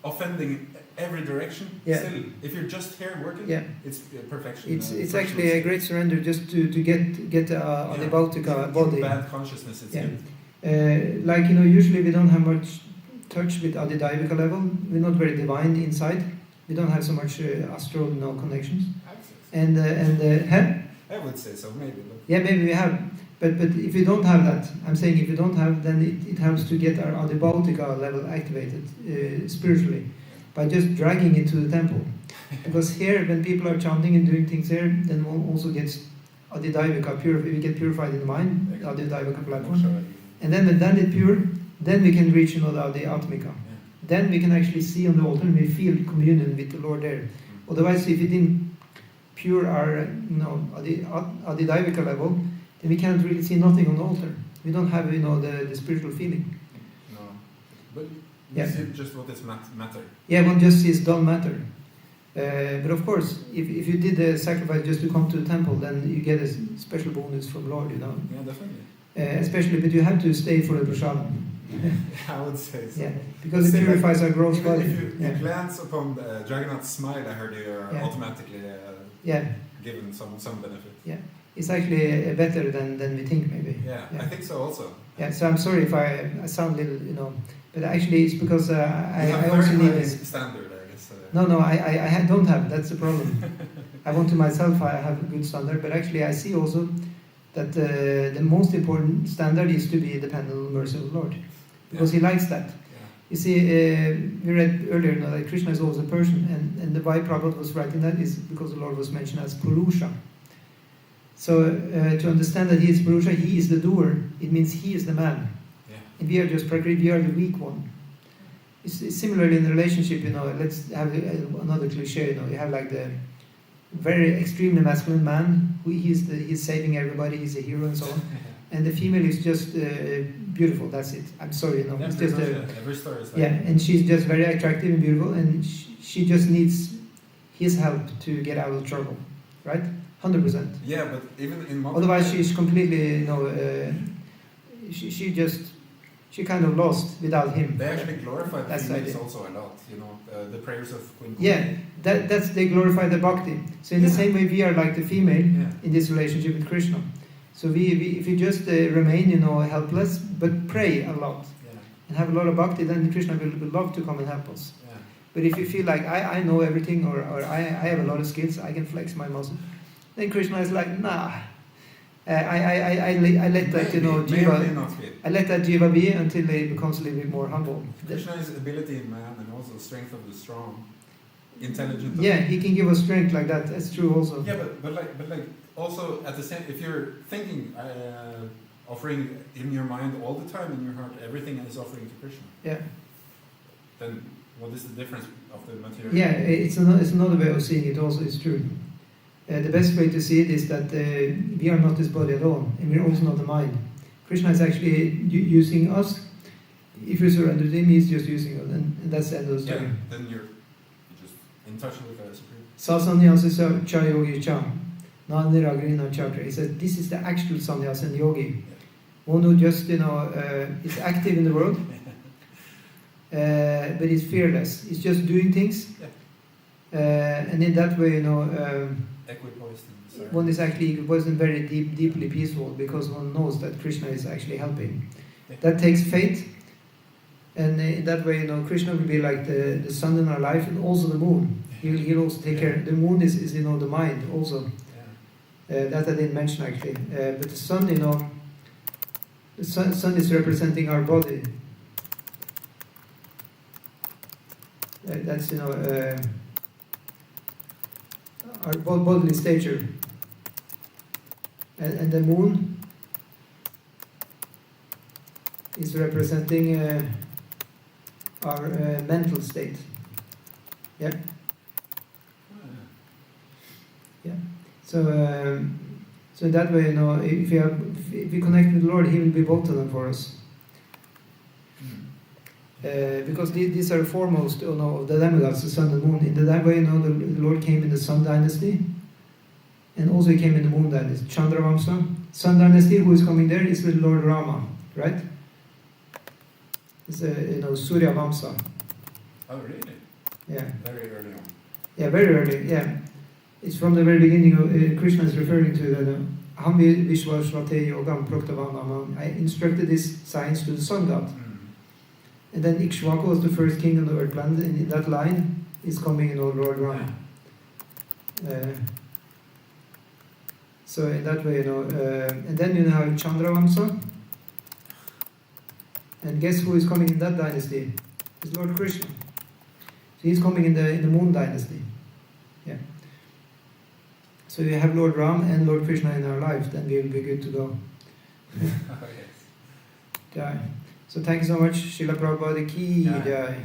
offending every direction. Still, if you're just here working, it's perfection. It's actually a great surrender just to get Adibhautika body. Bad consciousness. It's good. Usually we don't have much touch with Adidaivika level. We're not very divine inside. We don't have so much astral connections. And I would say so, maybe. But yeah, maybe we have. But if you don't have that, I'm saying if you don't have, then it helps to get our Adibhautika level activated spiritually by just dragging it to the temple. Because here, when people are chanting and doing things here, then one also gets Adidaivika purified. We get purified in the mind, Adidaivika platform. And then when that is pure, then we can reach the Atmika. Then we can actually see on the altar and we feel communion with the Lord there. Otherwise, if we didn't pure our Adidaivika level, then we can't really see nothing on the altar. We don't have the spiritual feeling. No, but you see just what is matter. Yeah, one just sees dull matter. But of course, if you did the sacrifice just to come to the temple, then you get a special bonus from Lord. Yeah, definitely. Especially, but you have to stay for the prasadam. I would say so. Yeah, because it purifies our gross body. If you glance upon the Jagannath's smile, I heard you are automatically given some benefit. Yeah, it's actually better than we think, maybe. Yeah, I think so also. Yeah, so I'm sorry if I sound a little, but actually it's because I also need this standard, I guess. No, I don't have. That's the problem. I want to myself, I have a good standard, but actually I see also that the most important standard is to be dependent on the mercy of the Lord, because He likes that. You see, we read earlier that Krishna is also a person, and the why Prabhupada was writing that is because the Lord was mentioned as Purusha. So to understand that He is Purusha, He is the doer, it means He is the man. And we are just Prakriti, we are the weak one. It's similarly in the relationship, let's have another cliche, you have like the very extremely masculine man, who he's saving everybody, he's a hero and so on. And the female is just beautiful, that's it. I'm sorry, it's just every story is like and she's just very attractive and beautiful, and she just needs his help to get out of trouble, right? 100%. Yeah, but even in otherwise she's completely, she kind of lost without him. They actually glorify the females also a lot, the prayers of Queen. Yeah, they glorify the bhakti. So in the same way we are like the female in this relationship with Krishna. So if we just remain, helpless, but pray a lot and have a lot of bhakti, then Krishna will love to come and help us. Yeah. But if you feel like I know everything, or I have a lot of skills, I can flex my muscle, then Krishna is like, nah. I let that jiva. I let that jiva be until it becomes a little bit more humble. Krishna is ability in man and also strength of the strong, intelligent. Yeah, He can give us strength like that. That's true also. Yeah, but like also at the same, if you're thinking, offering in your mind all the time, in your heart, everything is offering to Krishna. Yeah. Then what is the difference of the material? Yeah, it's another way of seeing it. Also, it's true. The best way to see it is that we are not this body alone, and we're also not the mind. Krishna is actually using us. If we surrender to Him, He's just using us, and that's the end of the story. Yeah, then you're just in touch with the Supreme. Sasannyasa cha yogi cha, na niragrina chakra. He said this is the actual sannyasa and yogi. One who just, is active in the world, but is fearless. He's just doing things, and in that way, one is actually wasn't very deeply peaceful, because one knows that Krishna is actually helping. That takes faith, and in that way, Krishna will be like the sun in our life, and also the moon. He'll also take care. The moon is the mind also. That I didn't mention actually, but the sun, the sun is representing our body. That's our bodily stature, and the moon is representing our mental state. Yeah. Yeah. So in that way, if we connect with the Lord, He will be both of them for us. Because these are foremost, of the demigods, the sun and moon. In that way, the Lord came in the sun dynasty, and also He came in the moon dynasty, Chandra Vamsa. Sun dynasty, who is coming there, is with Lord Rama, right? It's Surya Vamsa. Oh, really? Yeah. Very early on. Yeah, very early. Yeah, it's from the very beginning. Krishna is referring to the Hamvi Vishwasvate Yogam Proktavanam. I instructed this science to the sun god. And then Ikshvaku was the first king on the earthland, and in that line is coming Lord Rama. So in that way, and then you have Chandra Vamsa. And guess who is coming in that dynasty? It's Lord Krishna. So he's coming in the moon dynasty. Yeah. So you have Lord Ram and Lord Krishna in our life, then we will be good to go. Oh, yes. Jai. So thank you so much, Srila Prabhupada Ki Jai. Jai.